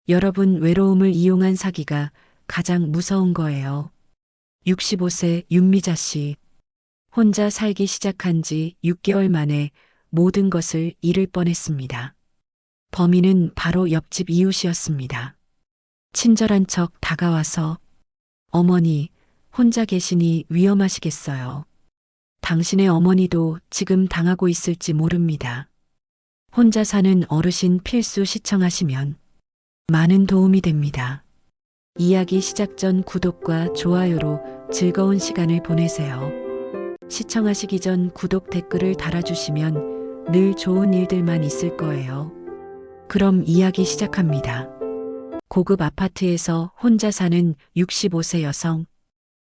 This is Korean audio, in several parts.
여러분 외로움을 이용한 사기가 가장 무서운 거예요. 65세 윤미자 씨. 혼자 살기 시작한 지 6개월 만에 모든 것을 잃을 뻔했습니다. 범인은 바로 옆집 이웃이었습니다. 친절한 척 다가와서 어머니, 혼자 계시니 위험하시겠어요. 당신의 어머니도 지금 당하고 있을지 모릅니다. 혼자 사는 어르신 필수 시청하시면 많은 도움이 됩니다. 이야기 시작 전 구독과 좋아요로 즐거운 시간을 보내세요. 시청하시기 전 구독 댓글을 달아주시면 늘 좋은 일들만 있을 거예요. 그럼 이야기 시작합니다. 고급 아파트에서 혼자 사는 65세 여성.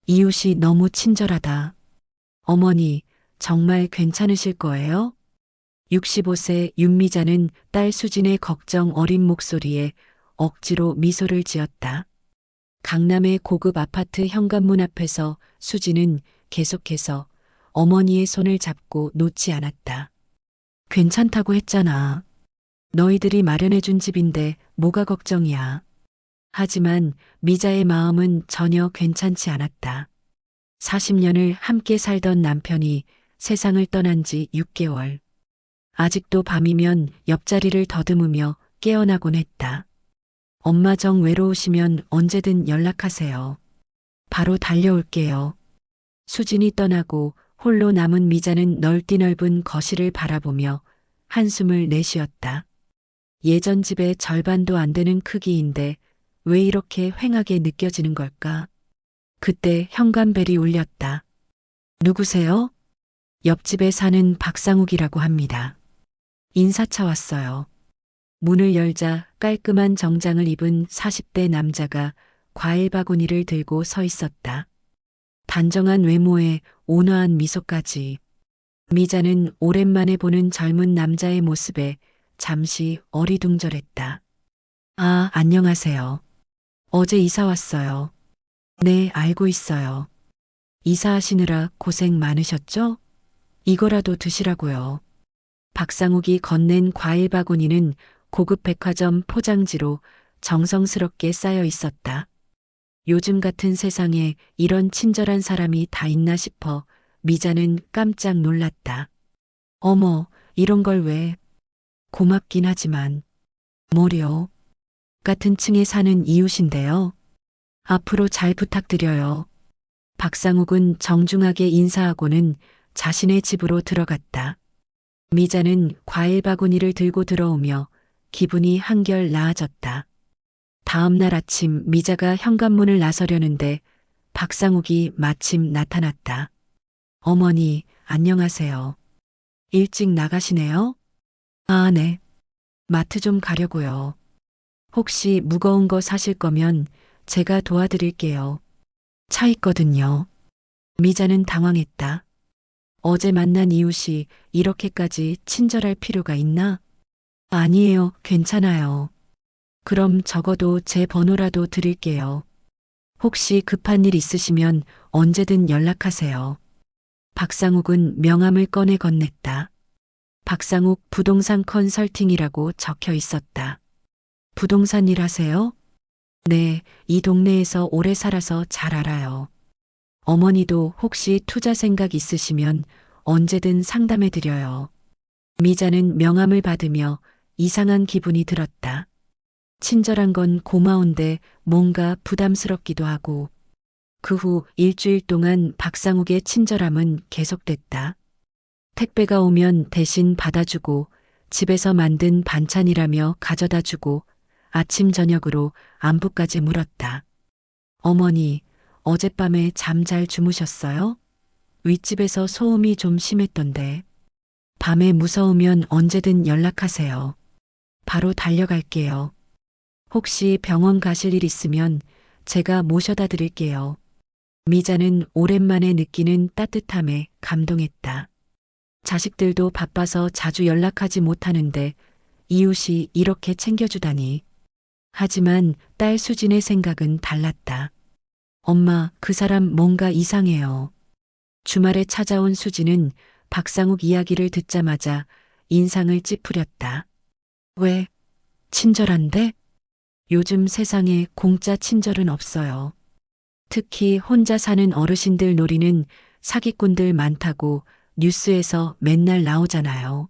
이웃이 너무 친절하다. 어머니, 정말 괜찮으실 거예요? 65세 윤미자는 딸 수진의 걱정 어린 목소리에 억지로 미소를 지었다. 강남의 고급 아파트 현관문 앞에서 수진은 계속해서 어머니의 손을 잡고 놓지 않았다. 괜찮다고 했잖아. 너희들이 마련해준 집인데 뭐가 걱정이야. 하지만 미자의 마음은 전혀 괜찮지 않았다. 40년을 함께 살던 남편이 세상을 떠난 지 6개월. 아직도 밤이면 옆자리를 더듬으며 깨어나곤 했다. 엄마 정 외로우시면 언제든 연락하세요. 바로 달려올게요. 수진이 떠나고 홀로 남은 미자는 넓디 넓은 거실을 바라보며 한숨을 내쉬었다. 예전 집의 절반도 안 되는 크기인데 왜 이렇게 휑하게 느껴지는 걸까? 그때 현관벨이 울렸다. 누구세요? 옆집에 사는 박상욱이라고 합니다. 인사차 왔어요. 문을 열자 깔끔한 정장을 입은 40대 남자가 과일 바구니를 들고 서 있었다. 단정한 외모에 온화한 미소까지. 미자는 오랜만에 보는 젊은 남자의 모습에 잠시 어리둥절했다. 아, 안녕하세요. 어제 이사 왔어요. 네, 알고 있어요. 이사하시느라 고생 많으셨죠? 이거라도 드시라고요. 박상욱이 건넨 과일 바구니는 고급 백화점 포장지로 정성스럽게 쌓여 있었다. 요즘 같은 세상에 이런 친절한 사람이 다 있나 싶어 미자는 깜짝 놀랐다. 어머, 이런 걸 왜? 고맙긴 하지만. 뭐려? 같은 층에 사는 이웃인데요. 앞으로 잘 부탁드려요. 박상욱은 정중하게 인사하고는 자신의 집으로 들어갔다. 미자는 과일 바구니를 들고 들어오며 기분이 한결 나아졌다. 다음 날 아침 미자가 현관문을 나서려는데 박상욱이 마침 나타났다. 어머니, 안녕하세요. 일찍 나가시네요? 아, 네. 마트 좀 가려고요. 혹시 무거운 거 사실 거면 제가 도와드릴게요. 차 있거든요. 미자는 당황했다. 어제 만난 이웃이 이렇게까지 친절할 필요가 있나? 아니에요, 괜찮아요. 그럼 적어도 제 번호라도 드릴게요. 혹시 급한 일 있으시면 언제든 연락하세요. 박상욱은 명함을 꺼내 건넸다. 박상욱 부동산 컨설팅이라고 적혀 있었다. 부동산 일 하세요? 네, 이 동네에서 오래 살아서 잘 알아요. 어머니도 혹시 투자 생각 있으시면 언제든 상담해 드려요. 미자는 명함을 받으며 이상한 기분이 들었다. 친절한 건 고마운데 뭔가 부담스럽기도 하고. 그 후 일주일 동안 박상욱의 친절함은 계속됐다. 택배가 오면 대신 받아주고 집에서 만든 반찬이라며 가져다 주고 아침 저녁으로 안부까지 물었다. 어머니, 어젯밤에 잠 잘 주무셨어요? 윗집에서 소음이 좀 심했던데. 밤에 무서우면 언제든 연락하세요. 바로 달려갈게요. 혹시 병원 가실 일 있으면 제가 모셔다 드릴게요. 미자는 오랜만에 느끼는 따뜻함에 감동했다. 자식들도 바빠서 자주 연락하지 못하는데 이웃이 이렇게 챙겨주다니. 하지만 딸 수진의 생각은 달랐다. 엄마, 그 사람 뭔가 이상해요. 주말에 찾아온 수진은 박상욱 이야기를 듣자마자 인상을 찌푸렸다. 왜? 친절한데? 요즘 세상에 공짜 친절은 없어요. 특히 혼자 사는 어르신들 노리는 사기꾼들 많다고 뉴스에서 맨날 나오잖아요.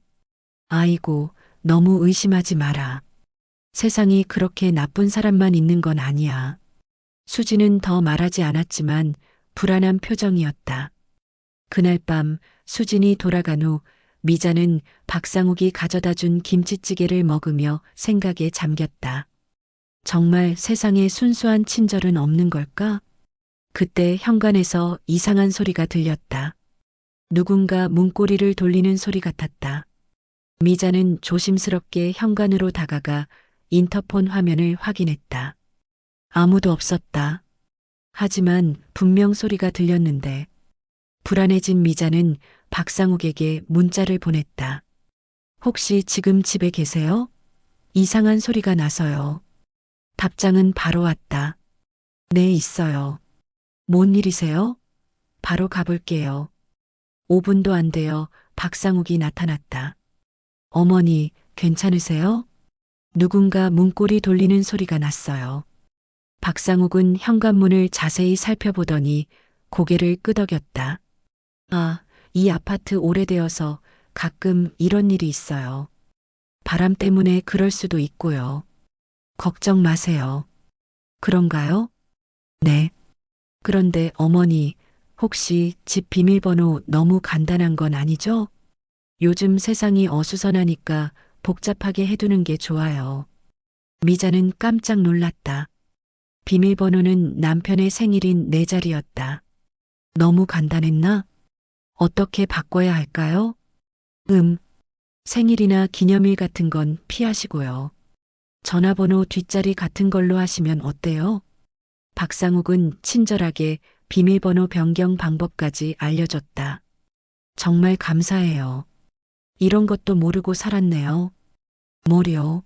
아이고, 너무 의심하지 마라. 세상이 그렇게 나쁜 사람만 있는 건 아니야. 수지는 더 말하지 않았지만 불안한 표정이었다. 그날 밤 수진이 돌아간 후 미자는 박상욱이 가져다 준 김치찌개를 먹으며 생각에 잠겼다. 정말 세상에 순수한 친절은 없는 걸까? 그때 현관에서 이상한 소리가 들렸다. 누군가 문고리를 돌리는 소리 같았다. 미자는 조심스럽게 현관으로 다가가 인터폰 화면을 확인했다. 아무도 없었다. 하지만 분명 소리가 들렸는데 불안해진 미자는 박상욱에게 문자를 보냈다. 혹시 지금 집에 계세요? 이상한 소리가 나서요. 답장은 바로 왔다. 네, 있어요. 뭔 일이세요? 바로 가볼게요. 5분도 안 되어 박상욱이 나타났다. 어머니, 괜찮으세요? 누군가 문고리 돌리는 소리가 났어요. 박상욱은 현관문을 자세히 살펴보더니 고개를 끄덕였다. 아, 이 아파트 오래되어서 가끔 이런 일이 있어요. 바람 때문에 그럴 수도 있고요. 걱정 마세요. 그런가요? 네. 그런데 어머니, 혹시 집 비밀번호 너무 간단한 건 아니죠? 요즘 세상이 어수선하니까 복잡하게 해두는 게 좋아요. 미자는 깜짝 놀랐다. 비밀번호는 남편의 생일인 네 자리였다. 너무 간단했나? 어떻게 바꿔야 할까요? 생일이나 기념일 같은 건 피하시고요. 전화번호 뒷자리 같은 걸로 하시면 어때요? 박상욱은 친절하게 비밀번호 변경 방법까지 알려줬다. 정말 감사해요. 이런 것도 모르고 살았네요. 뭐요?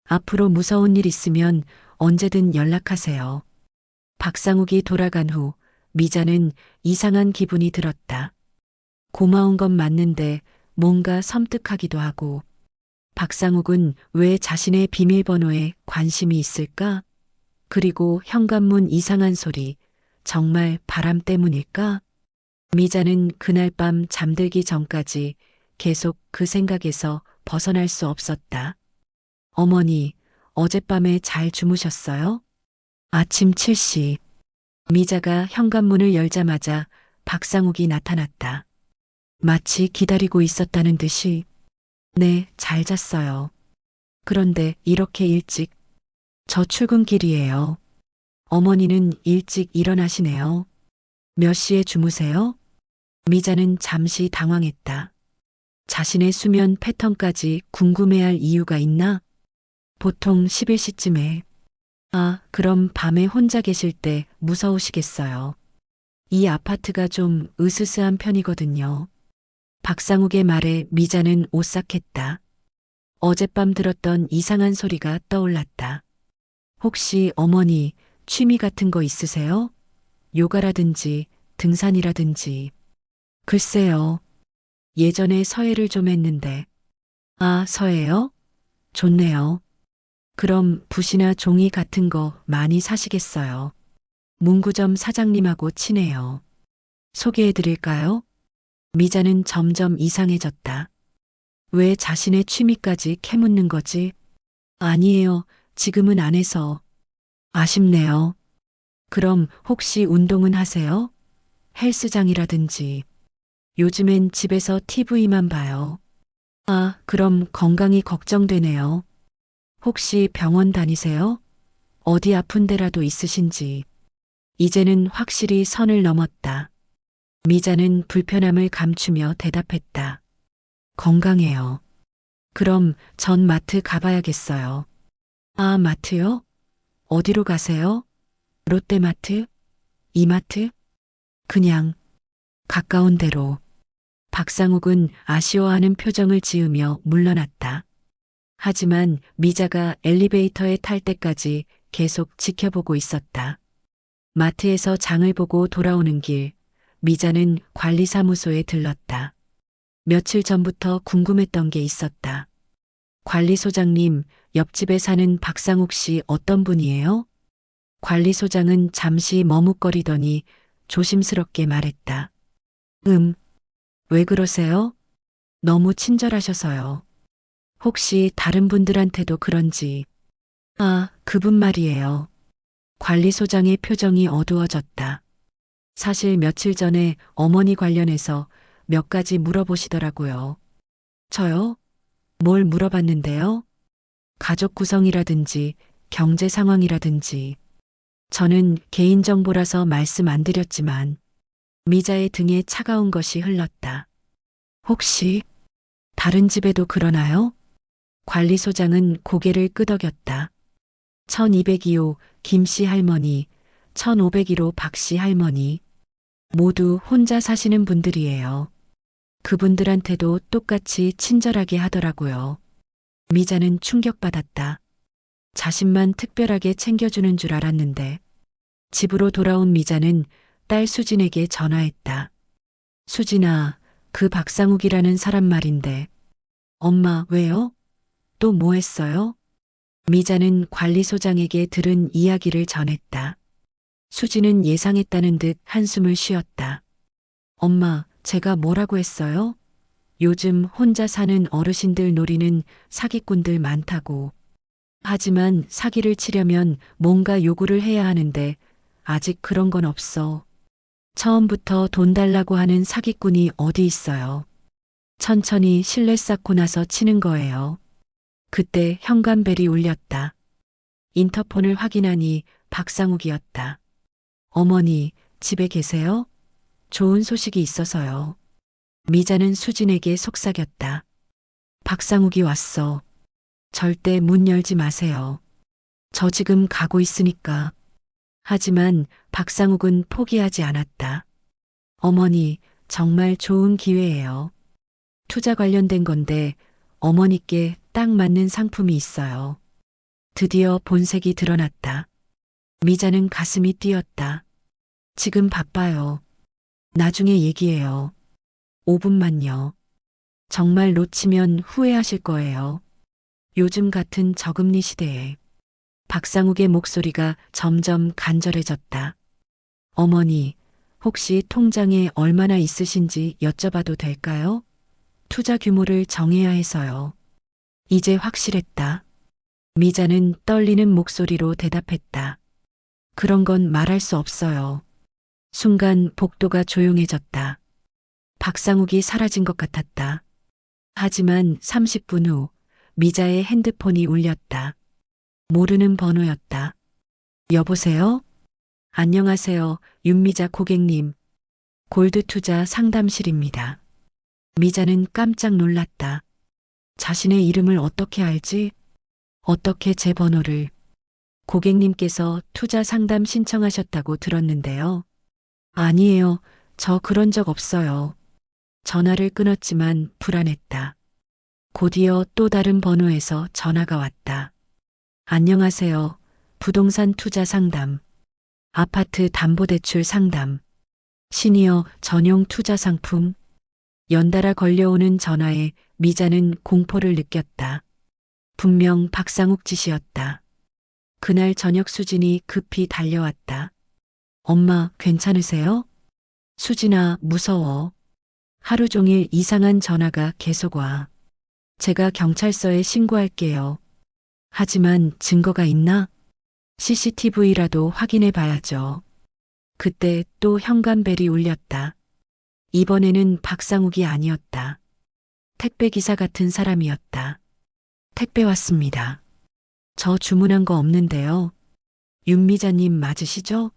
앞으로 무서운 일 있으면 언제든 연락하세요. 박상욱이 돌아간 후 미자는 이상한 기분이 들었다. 고마운 건 맞는데 뭔가 섬뜩하기도 하고 박상욱은 왜 자신의 비밀번호에 관심이 있을까? 그리고 현관문 이상한 소리, 정말 바람 때문일까? 미자는 그날 밤 잠들기 전까지 계속 그 생각에서 벗어날 수 없었다. 어머니, 어젯밤에 잘 주무셨어요? 아침 7시. 미자가 현관문을 열자마자 박상욱이 나타났다. 마치 기다리고 있었다는 듯이. 네, 잘 잤어요. 그런데 이렇게 일찍? 저 출근길이에요. 어머니는 일찍 일어나시네요. 몇 시에 주무세요? 미자는 잠시 당황했다. 자신의 수면 패턴까지 궁금해할 이유가 있나? 보통 11시쯤에. 아, 그럼 밤에 혼자 계실 때 무서우시겠어요. 이 아파트가 좀 으스스한 편이거든요. 박상욱의 말에 미자는 오싹했다. 어젯밤 들었던 이상한 소리가 떠올랐다. 혹시 어머니 취미 같은 거 있으세요? 요가라든지 등산이라든지. 글쎄요. 예전에 서예를 좀 했는데. 아, 서예요? 좋네요. 그럼 붓이나 종이 같은 거 많이 사시겠어요. 문구점 사장님하고 친해요. 소개해 드릴까요? 미자는 점점 이상해졌다. 왜 자신의 취미까지 캐묻는 거지? 아니에요. 지금은 안 해서. 아쉽네요. 그럼 혹시 운동은 하세요? 헬스장이라든지. 요즘엔 집에서 TV만 봐요. 아, 그럼 건강이 걱정되네요. 혹시 병원 다니세요? 어디 아픈 데라도 있으신지. 이제는 확실히 선을 넘었다. 미자는 불편함을 감추며 대답했다. 건강해요. 그럼 전 마트 가봐야겠어요. 아, 마트요? 어디로 가세요? 롯데마트? 이마트? 그냥 가까운 데로. 박상욱은 아쉬워하는 표정을 지으며 물러났다. 하지만 미자가 엘리베이터에 탈 때까지 계속 지켜보고 있었다. 마트에서 장을 보고 돌아오는 길, 미자는 관리사무소에 들렀다. 며칠 전부터 궁금했던 게 있었다. 관리소장님, 옆집에 사는 박상욱 씨 어떤 분이에요? 관리소장은 잠시 머뭇거리더니 조심스럽게 말했다. 왜 그러세요? 너무 친절하셔서요. 혹시 다른 분들한테도 그런지. 아, 그분 말이에요. 관리소장의 표정이 어두워졌다. 사실 며칠 전에 어머니 관련해서 몇 가지 물어보시더라고요. 저요? 뭘 물어봤는데요? 가족 구성이라든지 경제 상황이라든지. 저는 개인정보라서 말씀 안 드렸지만 미자의 등에 차가운 것이 흘렀다. 혹시 다른 집에도 그러나요? 관리소장은 고개를 끄덕였다. 1202호 김씨 할머니, 1501호 박씨 할머니. 모두 혼자 사시는 분들이에요. 그분들한테도 똑같이 친절하게 하더라고요. 미자는 충격받았다. 자신만 특별하게 챙겨주는 줄 알았는데. 집으로 돌아온 미자는 딸 수진에게 전화했다. 수진아, 그 박상욱이라는 사람 말인데. 엄마, 왜요? 또 뭐 했어요? 미자는 관리소장에게 들은 이야기를 전했다. 수진은 예상했다는 듯 한숨을 쉬었다. 엄마, 제가 뭐라고 했어요? 요즘 혼자 사는 어르신들 노리는 사기꾼들 많다고. 하지만 사기를 치려면 뭔가 요구를 해야 하는데 아직 그런 건 없어. 처음부터 돈 달라고 하는 사기꾼이 어디 있어요. 천천히 신뢰 쌓고 나서 치는 거예요. 그때 현관벨이 울렸다. 인터폰을 확인하니 박상욱이었다. 어머니, 집에 계세요? 좋은 소식이 있어서요. 미자는 수진에게 속삭였다. 박상욱이 왔어. 절대 문 열지 마세요. 저 지금 가고 있으니까. 하지만 박상욱은 포기하지 않았다. 어머니, 정말 좋은 기회예요. 투자 관련된 건데 어머니께 딱 맞는 상품이 있어요. 드디어 본색이 드러났다. 미자는 가슴이 뛰었다. 지금 바빠요. 나중에 얘기해요. 5분만요. 정말 놓치면 후회하실 거예요. 요즘 같은 저금리 시대에. 박상욱의 목소리가 점점 간절해졌다. 어머니, 혹시 통장에 얼마나 있으신지 여쭤봐도 될까요? 투자 규모를 정해야 해서요. 이제 확실했다. 미자는 떨리는 목소리로 대답했다. 그런 건 말할 수 없어요. 순간 복도가 조용해졌다. 박상욱이 사라진 것 같았다. 하지만 30분 후 미자의 핸드폰이 울렸다. 모르는 번호였다. 여보세요? 안녕하세요, 윤미자 고객님. 골드투자 상담실입니다. 미자는 깜짝 놀랐다. 자신의 이름을 어떻게 알지? 어떻게 제 번호를? 고객님께서 투자 상담 신청하셨다고 들었는데요. 아니에요. 저 그런 적 없어요. 전화를 끊었지만 불안했다. 곧이어 또 다른 번호에서 전화가 왔다. 안녕하세요. 부동산 투자 상담. 아파트 담보대출 상담. 시니어 전용 투자 상품. 연달아 걸려오는 전화에 미자는 공포를 느꼈다. 분명 박상욱 짓이었다. 그날 저녁 수진이 급히 달려왔다. 엄마, 괜찮으세요? 수진아, 무서워. 하루 종일 이상한 전화가 계속 와. 제가 경찰서에 신고할게요. 하지만 증거가 있나? CCTV라도 확인해 봐야죠. 그때 또 현관벨이 울렸다. 이번에는 박상욱이 아니었다. 택배기사 같은 사람이었다. 택배 왔습니다. 저 주문한 거 없는데요. 윤미자님 맞으시죠?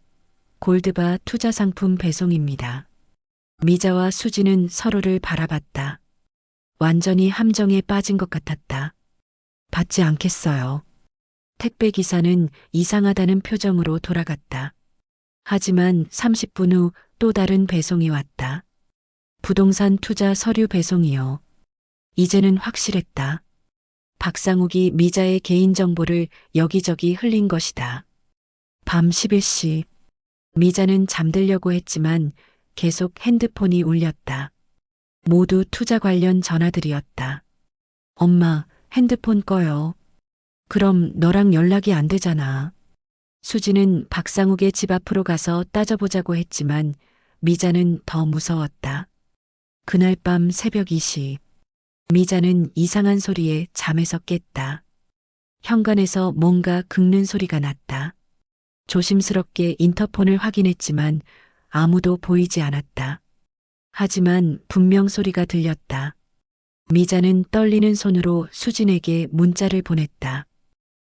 골드바 투자 상품 배송입니다. 미자와 수지는 서로를 바라봤다. 완전히 함정에 빠진 것 같았다. 받지 않겠어요. 택배 기사는 이상하다는 표정으로 돌아갔다. 하지만 30분 후 또 다른 배송이 왔다. 부동산 투자 서류 배송이요. 이제는 확실했다. 박상욱이 미자의 개인정보를 여기저기 흘린 것이다. 밤 11시. 미자는 잠들려고 했지만 계속 핸드폰이 울렸다. 모두 투자 관련 전화들이었다. 엄마, 핸드폰 꺼요. 그럼 너랑 연락이 안 되잖아. 수지는 박상욱의 집 앞으로 가서 따져보자고 했지만 미자는 더 무서웠다. 그날 밤 새벽 2시, 미자는 이상한 소리에 잠에서 깼다. 현관에서 뭔가 긁는 소리가 났다. 조심스럽게 인터폰을 확인했지만 아무도 보이지 않았다. 하지만 분명 소리가 들렸다. 미자는 떨리는 손으로 수진에게 문자를 보냈다.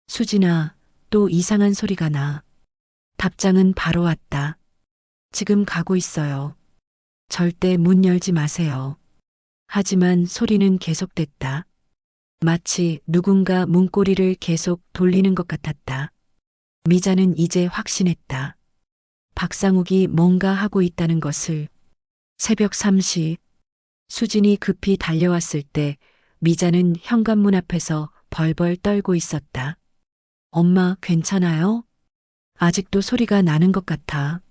수진아, 또 이상한 소리가 나. 답장은 바로 왔다. 지금 가고 있어요. 절대 문 열지 마세요. 하지만 소리는 계속됐다. 마치 누군가 문고리를 계속 돌리는 것 같았다. 미자는 이제 확신했다. 박상욱이 뭔가 하고 있다는 것을. 새벽 3시, 수진이 급히 달려왔을 때 미자는 현관문 앞에서 벌벌 떨고 있었다. 엄마, 괜찮아요? 아직도 소리가 나는 것 같아.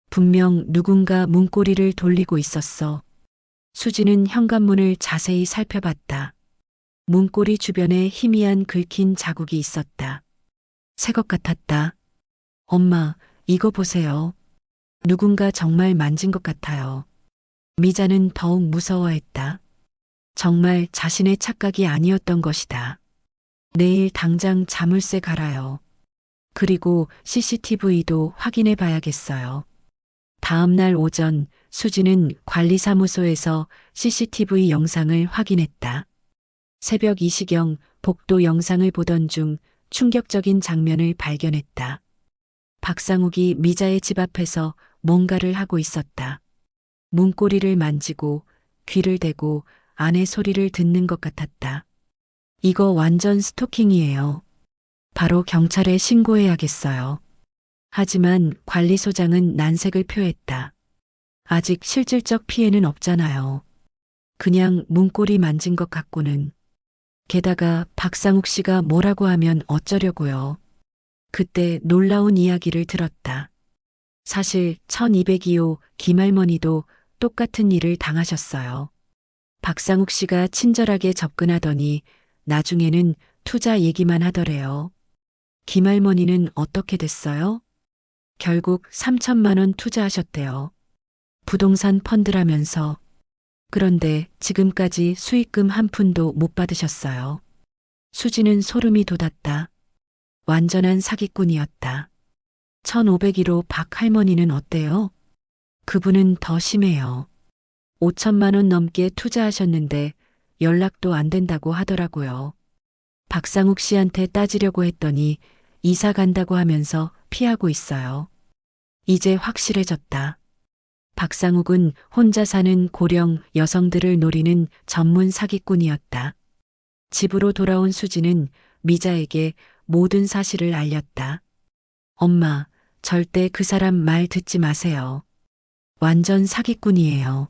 분명 누군가 문고리를 돌리고 있었어. 수지는 현관문을 자세히 살펴봤다. 문고리 주변에 희미한 긁힌 자국이 있었다. 새 것 같았다. 엄마, 이거 보세요. 누군가 정말 만진 것 같아요. 미자는 더욱 무서워했다. 정말 자신의 착각이 아니었던 것이다. 내일 당장 자물쇠 갈아요. 그리고 CCTV도 확인해 봐야겠어요. 다음 날 오전 수지는 관리사무소에서 CCTV 영상을 확인했다. 새벽 2시경 복도 영상을 보던 중 충격적인 장면을 발견했다. 박상욱이 미자의 집 앞에서 뭔가를 하고 있었다. 문고리를 만지고 귀를 대고 안의 소리를 듣는 것 같았다. 이거 완전 스토킹이에요. 바로 경찰에 신고해야겠어요. 하지만 관리소장은 난색을 표했다. 아직 실질적 피해는 없잖아요. 그냥 문고리 만진 것 같고는. 게다가 박상욱 씨가 뭐라고 하면 어쩌려고요. 그때 놀라운 이야기를 들었다. 사실 1202호 김할머니도 똑같은 일을 당하셨어요. 박상욱 씨가 친절하게 접근하더니 나중에는 투자 얘기만 하더래요. 김할머니는 어떻게 됐어요? 결국 3천만 원 투자하셨대요. 부동산 펀드라면서. 그런데 지금까지 수익금 한 푼도 못 받으셨어요. 수지는 소름이 돋았다. 완전한 사기꾼이었다. 1501호 박 할머니는 어때요? 그분은 더 심해요. 5천만 원 넘게 투자하셨는데 연락도 안 된다고 하더라고요. 박상욱 씨한테 따지려고 했더니 이사 간다고 하면서 피하고 있어요. 이제 확실해졌다. 박상욱은 혼자 사는 고령 여성들을 노리는 전문 사기꾼이었다. 집으로 돌아온 수지는 미자에게 모든 사실을 알렸다. 엄마, 절대 그 사람 말 듣지 마세요. 완전 사기꾼이에요.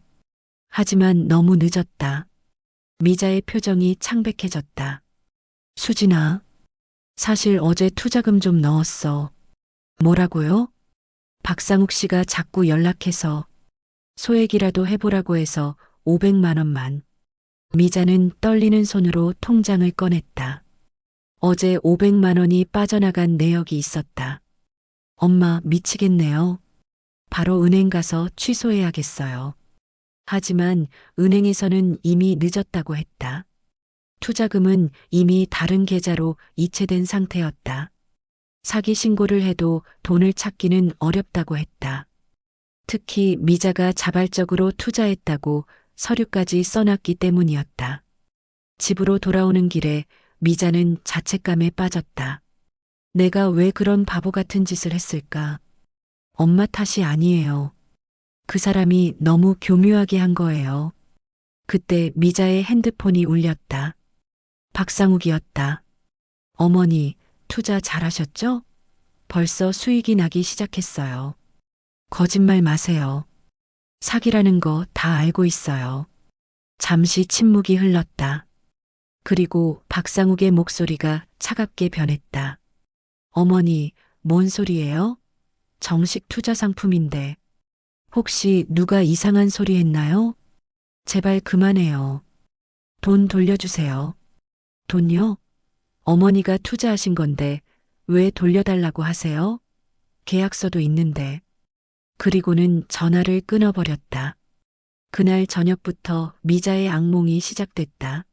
하지만 너무 늦었다. 미자의 표정이 창백해졌다. 수진아, 사실 어제 투자금 좀 넣었어. 뭐라고요? 박상욱 씨가 자꾸 연락해서 소액이라도 해보라고 해서 500만 원만. 미자는 떨리는 손으로 통장을 꺼냈다. 어제 500만 원이 빠져나간 내역이 있었다. 엄마, 미치겠네요. 바로 은행 가서 취소해야겠어요. 하지만 은행에서는 이미 늦었다고 했다. 투자금은 이미 다른 계좌로 이체된 상태였다. 사기 신고를 해도 돈을 찾기는 어렵다고 했다. 특히 미자가 자발적으로 투자했다고 서류까지 써놨기 때문이었다. 집으로 돌아오는 길에 미자는 자책감에 빠졌다. 내가 왜 그런 바보 같은 짓을 했을까? 엄마 탓이 아니에요. 그 사람이 너무 교묘하게 한 거예요. 그때 미자의 핸드폰이 울렸다. 박상욱이었다. 어머니, 투자 잘하셨죠? 벌써 수익이 나기 시작했어요. 거짓말 마세요. 사기라는 거 다 알고 있어요. 잠시 침묵이 흘렀다. 그리고 박상욱의 목소리가 차갑게 변했다. 어머니, 뭔 소리예요? 정식 투자 상품인데. 혹시 누가 이상한 소리 했나요? 제발 그만해요. 돈 돌려주세요. 돈요? 어머니가 투자하신 건데 왜 돌려달라고 하세요? 계약서도 있는데. 그리고는 전화를 끊어버렸다. 그날 저녁부터 미자의 악몽이 시작됐다.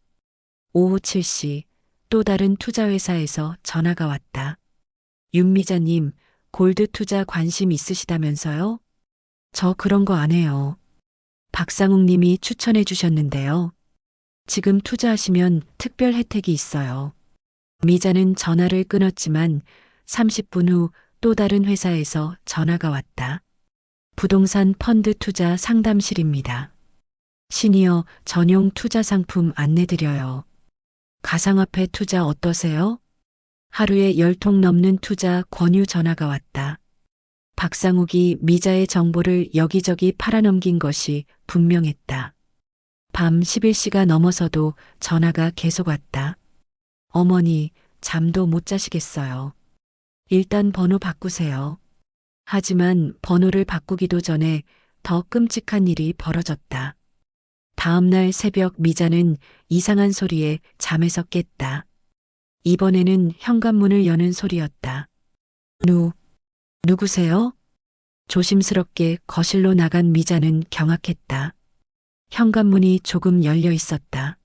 오후 7시 또 다른 투자회사에서 전화가 왔다. 윤미자님, 골드 투자 관심 있으시다면서요? 저 그런 거 안 해요. 박상욱 님이 추천해 주셨는데요. 지금 투자하시면 특별 혜택이 있어요. 미자는 전화를 끊었지만 30분 후 또 다른 회사에서 전화가 왔다. 부동산 펀드 투자 상담실입니다. 시니어 전용 투자 상품 안내드려요. 가상화폐 투자 어떠세요? 하루에 10통 넘는 투자 권유 전화가 왔다. 박상욱이 미자의 정보를 여기저기 팔아넘긴 것이 분명했다. 밤 11시가 넘어서도 전화가 계속 왔다. 어머니, 잠도 못 자시겠어요. 일단 번호 바꾸세요. 하지만 번호를 바꾸기도 전에 더 끔찍한 일이 벌어졌다. 다음 날 새벽 미자는 이상한 소리에 잠에서 깼다. 이번에는 현관문을 여는 소리였다. 누구세요? 조심스럽게 거실로 나간 미자는 경악했다. 현관문이 조금 열려 있었다.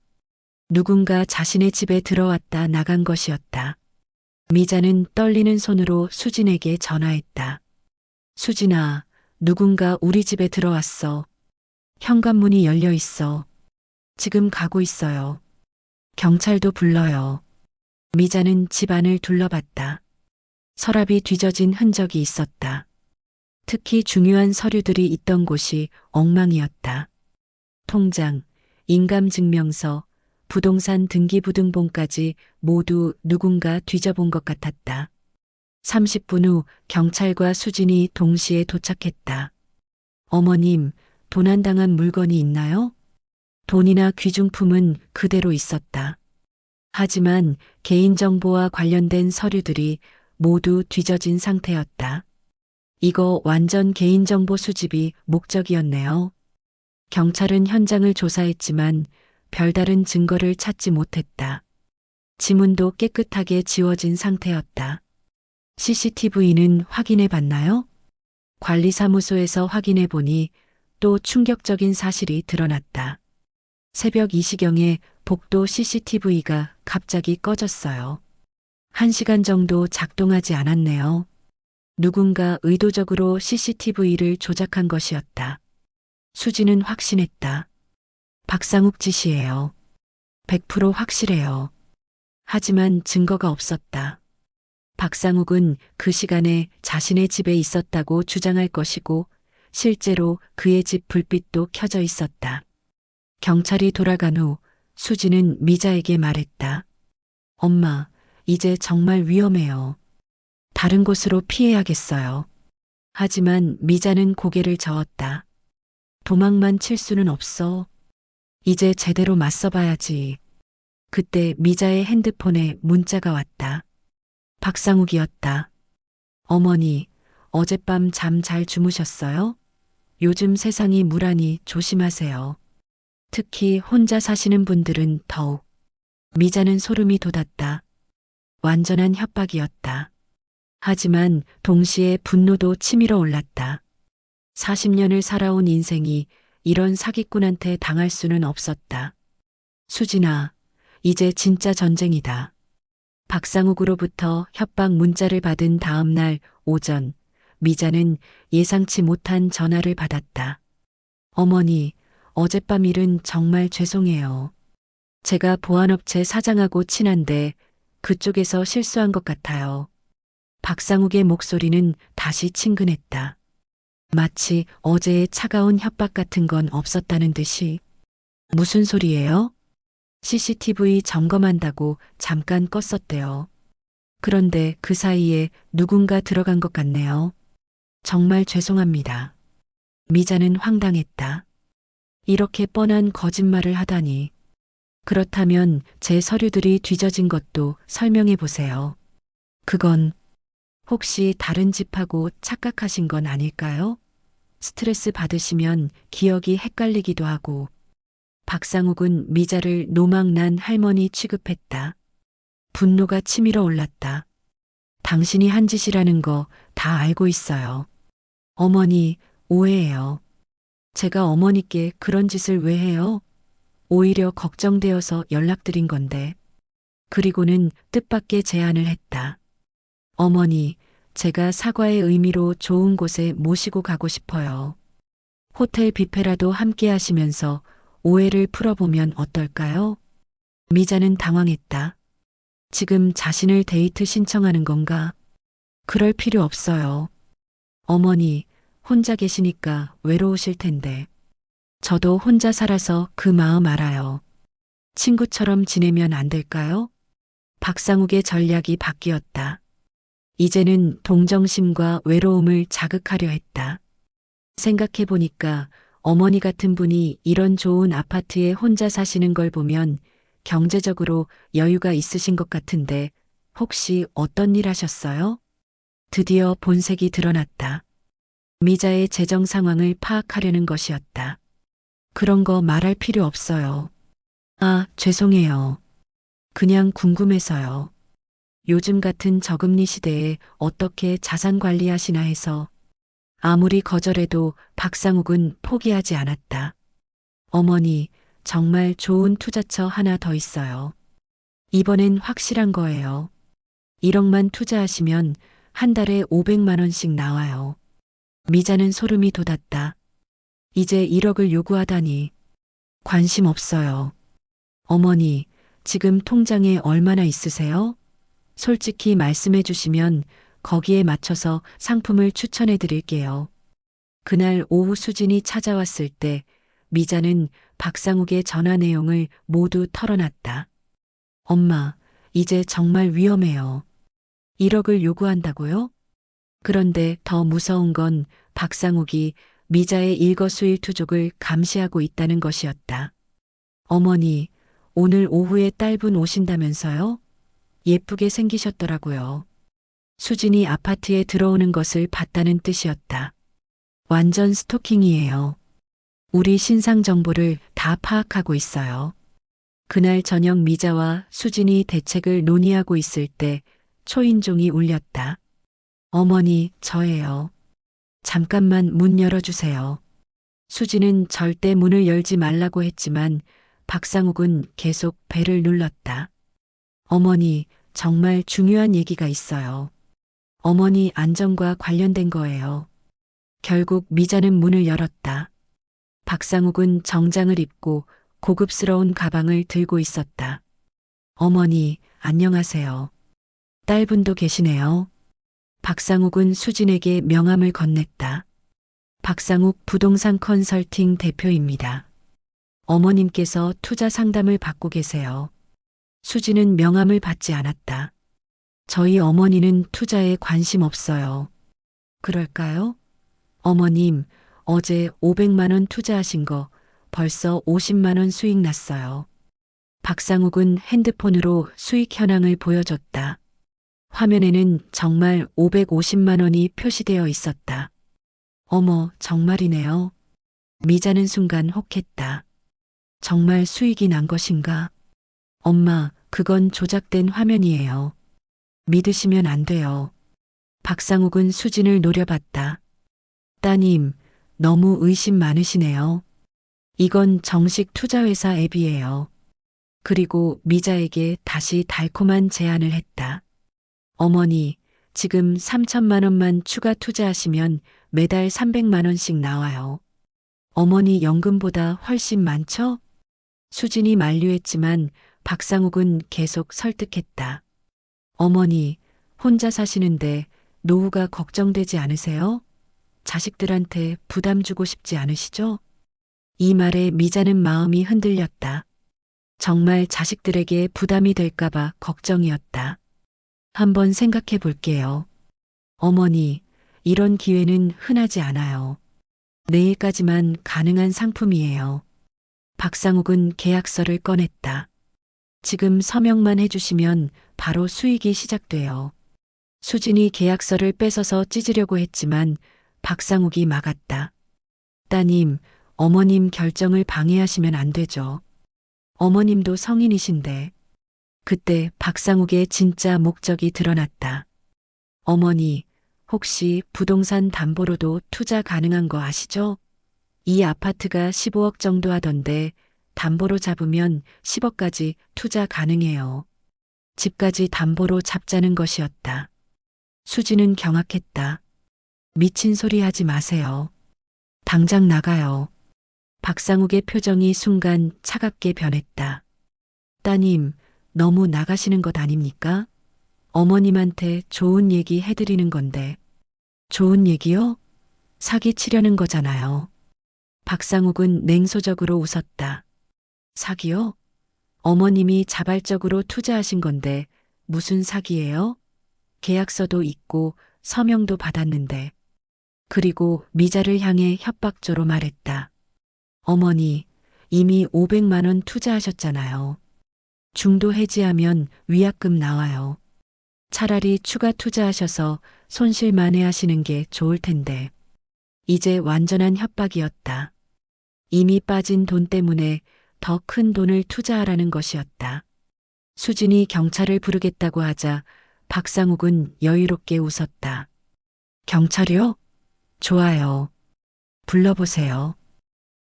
누군가 자신의 집에 들어왔다 나간 것이었다. 미자는 떨리는 손으로 수진에게 전화했다. 수진아, 누군가 우리 집에 들어왔어. 현관문이 열려 있어. 지금 가고 있어요. 경찰도 불러요. 미자는 집 안을 둘러봤다. 서랍이 뒤져진 흔적이 있었다. 특히 중요한 서류들이 있던 곳이 엉망이었다. 통장, 인감증명서, 부동산 등기부등본까지 모두 누군가 뒤져본 것 같았다. 30분 후 경찰과 수진이 동시에 도착했다. 어머님, 도난당한 물건이 있나요? 돈이나 귀중품은 그대로 있었다. 하지만 개인정보와 관련된 서류들이 모두 뒤져진 상태였다. 이거 완전 개인정보 수집이 목적이었네요. 경찰은 현장을 조사했지만 별다른 증거를 찾지 못했다. 지문도 깨끗하게 지워진 상태였다. CCTV는 확인해 봤나요? 관리사무소에서 확인해 보니 또 충격적인 사실이 드러났다. 새벽 2시경에 복도 CCTV가 갑자기 꺼졌어요. 1시간 정도 작동하지 않았네요. 누군가 의도적으로 CCTV를 조작한 것이었다. 수지는 확신했다. 박상욱 짓이에요. 100% 확실해요. 하지만 증거가 없었다. 박상욱은 그 시간에 자신의 집에 있었다고 주장할 것이고 실제로 그의 집 불빛도 켜져 있었다. 경찰이 돌아간 후 수지는 미자에게 말했다. 엄마, 이제 정말 위험해요. 다른 곳으로 피해야겠어요. 하지만 미자는 고개를 저었다. 도망만 칠 수는 없어. 이제 제대로 맞서봐야지. 그때 미자의 핸드폰에 문자가 왔다. 박상욱이었다. 어머니, 어젯밤 잠 잘 주무셨어요? 요즘 세상이 무라니 조심하세요. 특히 혼자 사시는 분들은 더욱. 미자는 소름이 돋았다. 완전한 협박이었다. 하지만 동시에 분노도 치밀어 올랐다. 40년을 살아온 인생이 이런 사기꾼한테 당할 수는 없었다. 수진아, 이제 진짜 전쟁이다. 박상욱으로부터 협박 문자를 받은 다음 날 오전, 미자는 예상치 못한 전화를 받았다. 어머니, 어젯밤 일은 정말 죄송해요. 제가 보안업체 사장하고 친한데 그쪽에서 실수한 것 같아요. 박상욱의 목소리는 다시 친근했다. 마치 어제의 차가운 협박 같은 건 없었다는 듯이. 무슨 소리예요? CCTV 점검한다고 잠깐 껐었대요. 그런데 그 사이에 누군가 들어간 것 같네요. 정말 죄송합니다. 미자는 황당했다. 이렇게 뻔한 거짓말을 하다니. 그렇다면 제 서류들이 뒤져진 것도 설명해 보세요. 그건 혹시 다른 집하고 착각하신 건 아닐까요? 스트레스 받으시면 기억이 헷갈리기도 하고. 박상욱은 미자를 노망난 할머니 취급했다. 분노가 치밀어 올랐다. 당신이 한 짓이라는 거 다 알고 있어요. 어머니, 오해해요. 제가 어머니께 그런 짓을 왜 해요? 오히려 걱정되어서 연락드린 건데. 그리고는 뜻밖의 제안을 했다. 어머니, 제가 사과의 의미로 좋은 곳에 모시고 가고 싶어요. 호텔 뷔페라도 함께 하시면서 오해를 풀어보면 어떨까요? 미자는 당황했다. 지금 자신을 데이트 신청하는 건가? 그럴 필요 없어요. 어머니, 혼자 계시니까 외로우실 텐데. 저도 혼자 살아서 그 마음 알아요. 친구처럼 지내면 안 될까요? 박상욱의 전략이 바뀌었다. 이제는 동정심과 외로움을 자극하려 했다. 생각해보니까 어머니 같은 분이 이런 좋은 아파트에 혼자 사시는 걸 보면 경제적으로 여유가 있으신 것 같은데 혹시 어떤 일 하셨어요? 드디어 본색이 드러났다. 미자의 재정 상황을 파악하려는 것이었다. 그런 거 말할 필요 없어요. 아, 죄송해요. 그냥 궁금해서요. 요즘 같은 저금리 시대에 어떻게 자산 관리하시나 해서. 아무리 거절해도 박상욱은 포기하지 않았다. 어머니, 정말 좋은 투자처 하나 더 있어요. 이번엔 확실한 거예요. 1억만 투자하시면 한 달에 500만 원씩 나와요. 미자는 소름이 돋았다. 이제 1억을 요구하다니. 관심 없어요. 어머니, 지금 통장에 얼마나 있으세요? 솔직히 말씀해 주시면 거기에 맞춰서 상품을 추천해 드릴게요. 그날 오후 수진이 찾아왔을 때 미자는 박상욱의 전화 내용을 모두 털어놨다. 엄마, 이제 정말 위험해요. 1억을 요구한다고요? 그런데 더 무서운 건 박상욱이 미자의 일거수일투족을 감시하고 있다는 것이었다. 어머니, 오늘 오후에 딸분 오신다면서요? 예쁘게 생기셨더라고요. 수진이 아파트에 들어오는 것을 봤다는 뜻이었다. 완전 스토킹이에요. 우리 신상 정보를 다 파악하고 있어요. 그날 저녁 미자와 수진이 대책을 논의하고 있을 때 초인종이 울렸다. 어머니, 저예요. 잠깐만 문 열어주세요. 수진은 절대 문을 열지 말라고 했지만 박상욱은 계속 벨을 눌렀다. 어머니, 정말 중요한 얘기가 있어요. 어머니 안전과 관련된 거예요. 결국 미자는 문을 열었다. 박상욱은 정장을 입고 고급스러운 가방을 들고 있었다. 어머니, 안녕하세요. 딸분도 계시네요. 박상욱은 수진에게 명함을 건넸다. 박상욱 부동산 컨설팅 대표입니다. 어머님께서 투자 상담을 받고 계세요. 수진은 명함을 받지 않았다. 저희 어머니는 투자에 관심 없어요. 그럴까요? 어머님, 어제 500만 원 투자하신 거 벌써 50만 원 수익 났어요. 박상욱은 핸드폰으로 수익 현황을 보여줬다. 화면에는 정말 550만 원이 표시되어 있었다. 어머, 정말이네요. 미자는 순간 혹했다. 정말 수익이 난 것인가? 엄마, 그건 조작된 화면이에요. 믿으시면 안 돼요. 박상욱은 수진을 노려봤다. 따님, 너무 의심 많으시네요. 이건 정식 투자회사 앱이에요. 그리고 미자에게 다시 달콤한 제안을 했다. 어머니, 지금 3천만 원만 추가 투자하시면 매달 300만 원씩 나와요. 어머니 연금보다 훨씬 많죠? 수진이 만류했지만 박상욱은 계속 설득했다. 어머니, 혼자 사시는데 노후가 걱정되지 않으세요? 자식들한테 부담 주고 싶지 않으시죠? 이 말에 미자는 마음이 흔들렸다. 정말 자식들에게 부담이 될까봐 걱정이었다. 한번 생각해 볼게요. 어머니, 이런 기회는 흔하지 않아요. 내일까지만 가능한 상품이에요. 박상욱은 계약서를 꺼냈다. 지금 서명만 해주시면 바로 수익이 시작돼요. 수진이 계약서를 뺏어서 찢으려고 했지만 박상욱이 막았다. 따님, 어머님 결정을 방해하시면 안 되죠. 어머님도 성인이신데. 그때 박상욱의 진짜 목적이 드러났다. 어머니, 혹시 부동산 담보로도 투자 가능한 거 아시죠? 이 아파트가 15억 정도 하던데 담보로 잡으면 10억까지 투자 가능해요. 집까지 담보로 잡자는 것이었다. 수지는 경악했다. 미친 소리 하지 마세요. 당장 나가요. 박상욱의 표정이 순간 차갑게 변했다. 따님, 너무 나가시는 것 아닙니까? 어머님한테 좋은 얘기 해드리는 건데. 좋은 얘기요? 사기치려는 거잖아요. 박상욱은 냉소적으로 웃었다. 사기요? 어머님이 자발적으로 투자하신 건데 무슨 사기예요? 계약서도 있고 서명도 받았는데. 그리고 미자를 향해 협박조로 말했다. 어머니, 이미 500만 원 투자하셨잖아요. 중도 해지하면 위약금 나와요. 차라리 추가 투자하셔서 손실 만회하시는 게 좋을 텐데. 이제 완전한 협박이었다. 이미 빠진 돈 때문에 더 큰 돈을 투자하라는 것이었다. 수진이 경찰을 부르겠다고 하자 박상욱은 여유롭게 웃었다. 경찰이요? 좋아요. 불러보세요.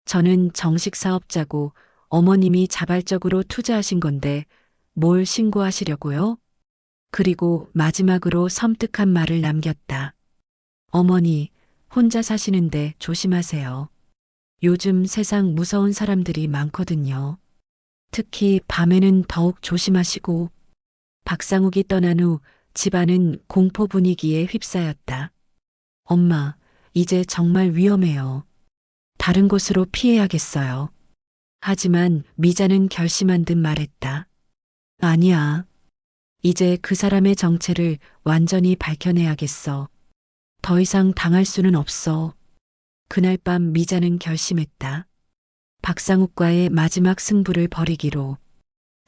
저는 정식 사업자고 어머님이 자발적으로 투자하신 건데 뭘 신고하시려고요? 그리고 마지막으로 섬뜩한 말을 남겼다. 어머니, 혼자 사시는데 조심하세요. 요즘 세상 무서운 사람들이 많거든요. 특히 밤에는 더욱 조심하시고. 박상욱이 떠난 후 집안은 공포 분위기에 휩싸였다. 엄마, 이제 정말 위험해요. 다른 곳으로 피해야겠어요. 하지만 미자는 결심한 듯 말했다. 아니야. 이제 그 사람의 정체를 완전히 밝혀내야겠어. 더 이상 당할 수는 없어. 그날 밤 미자는 결심했다. 박상욱과의 마지막 승부를 벌이기로.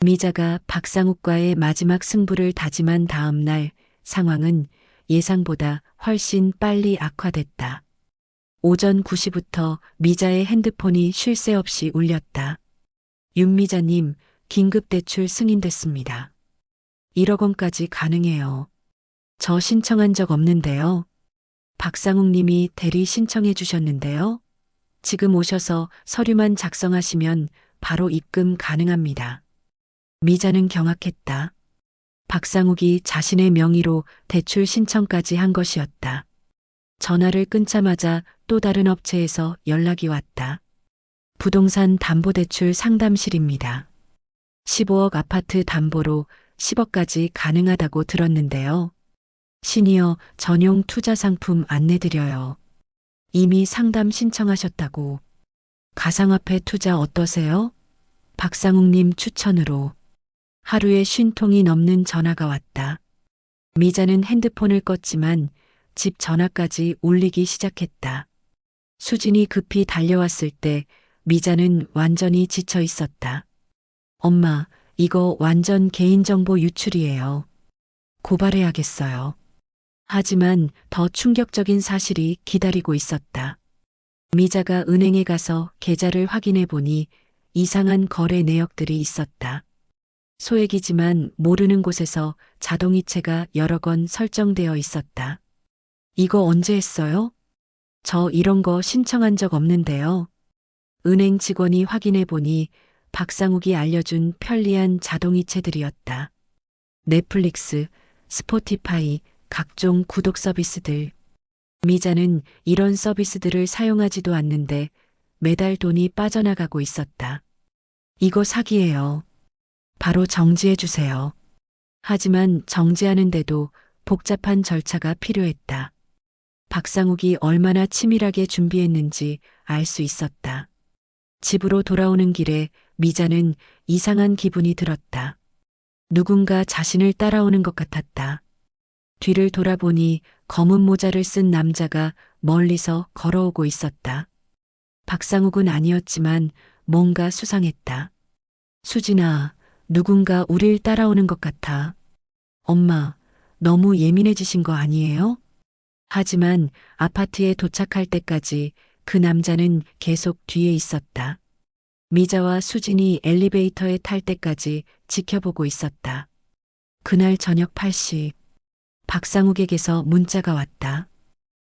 미자가 박상욱과의 마지막 승부를 다짐한 다음 날 상황은 예상보다 훨씬 빨리 악화됐다. 오전 9시부터 미자의 핸드폰이 쉴 새 없이 울렸다. 윤미자님, 긴급대출 승인됐습니다. 1억 원까지 가능해요. 저 신청한 적 없는데요. 박상욱 님이 대리 신청해 주셨는데요. 지금 오셔서 서류만 작성하시면 바로 입금 가능합니다. 미자는 경악했다. 박상욱이 자신의 명의로 대출 신청까지 한 것이었다. 전화를 끊자마자 또 다른 업체에서 연락이 왔다. 부동산 담보대출 상담실입니다. 15억 아파트 담보로 10억까지 가능하다고 들었는데요. 시니어 전용 투자 상품 안내드려요. 이미 상담 신청하셨다고. 가상화폐 투자 어떠세요? 박상욱님 추천으로. 하루에 50통이 넘는 전화가 왔다. 미자는 핸드폰을 껐지만 집 전화까지 울리기 시작했다. 수진이 급히 달려왔을 때 미자는 완전히 지쳐 있었다. 엄마, 이거 완전 개인정보 유출이에요. 고발해야겠어요. 하지만 더 충격적인 사실이 기다리고 있었다. 미자가 은행에 가서 계좌를 확인해 보니 이상한 거래 내역들이 있었다. 소액이지만 모르는 곳에서 자동이체가 여러 건 설정되어 있었다. 이거 언제 했어요? 저 이런 거 신청한 적 없는데요. 은행 직원이 확인해 보니 박상욱이 알려준 편리한 자동이체들이었다. 넷플릭스, 스포티파이, 각종 구독 서비스들. 미자는 이런 서비스들을 사용하지도 않는데 매달 돈이 빠져나가고 있었다. 이거 사기예요. 바로 정지해 주세요. 하지만 정지하는데도 복잡한 절차가 필요했다. 박상욱이 얼마나 치밀하게 준비했는지 알 수 있었다. 집으로 돌아오는 길에 미자는 이상한 기분이 들었다. 누군가 자신을 따라오는 것 같았다. 뒤를 돌아보니 검은 모자를 쓴 남자가 멀리서 걸어오고 있었다. 박상욱은 아니었지만 뭔가 수상했다. 수진아, 누군가 우릴 따라오는 것 같아. 엄마, 너무 예민해지신 거 아니에요? 하지만 아파트에 도착할 때까지 그 남자는 계속 뒤에 있었다. 미자와 수진이 엘리베이터에 탈 때까지 지켜보고 있었다. 그날 저녁 8시 박상욱에게서 문자가 왔다.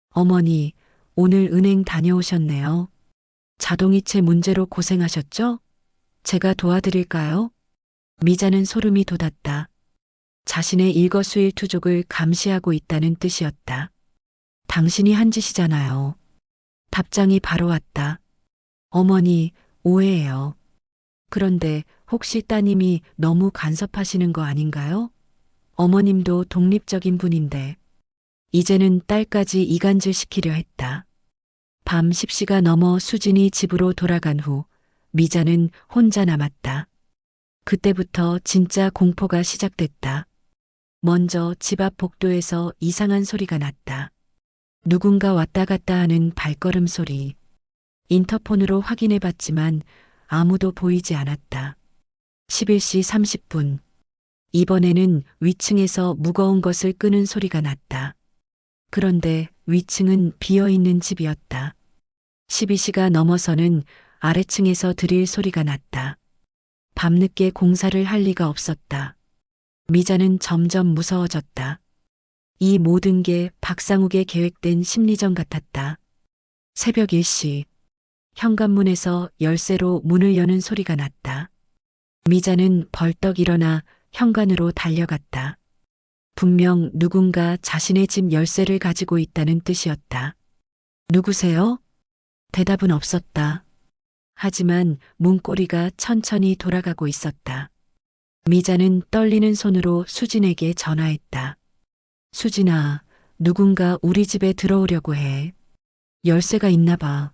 어머니, 오늘 은행 다녀오셨네요. 자동이체 문제로 고생하셨죠? 제가 도와드릴까요? 미자는 소름이 돋았다. 자신의 일거수일투족을 감시하고 있다는 뜻이었다. 당신이 한 짓이잖아요. 답장이 바로 왔다. 어머니, 오해예요. 그런데 혹시 따님이 너무 간섭하시는 거 아닌가요? 어머님도 독립적인 분인데 이제는 딸까지 이간질 시키려 했다. 밤 10시가 넘어 수진이 집으로 돌아간 후 미자는 혼자 남았다. 그때부터 진짜 공포가 시작됐다. 먼저 집 앞 복도에서 이상한 소리가 났다. 누군가 왔다 갔다 하는 발걸음 소리. 인터폰으로 확인해 봤지만 아무도 보이지 않았다. 11시 30분. 이번에는 위층에서 무거운 것을 끄는 소리가 났다. 그런데 위층은 비어있는 집이었다. 12시가 넘어서는 아래층에서 드릴 소리가 났다. 밤늦게 공사를 할 리가 없었다. 미자는 점점 무서워졌다. 이 모든 게 박상욱의 계획된 심리전 같았다. 새벽 1시. 현관문에서 열쇠로 문을 여는 소리가 났다. 미자는 벌떡 일어나 현관으로 달려갔다. 분명 누군가 자신의 집 열쇠를 가지고 있다는 뜻이었다. 누구세요? 대답은 없었다. 하지만 문고리가 천천히 돌아가고 있었다. 미자는 떨리는 손으로 수진에게 전화했다. 수진아, 누군가 우리 집에 들어오려고 해. 열쇠가 있나 봐.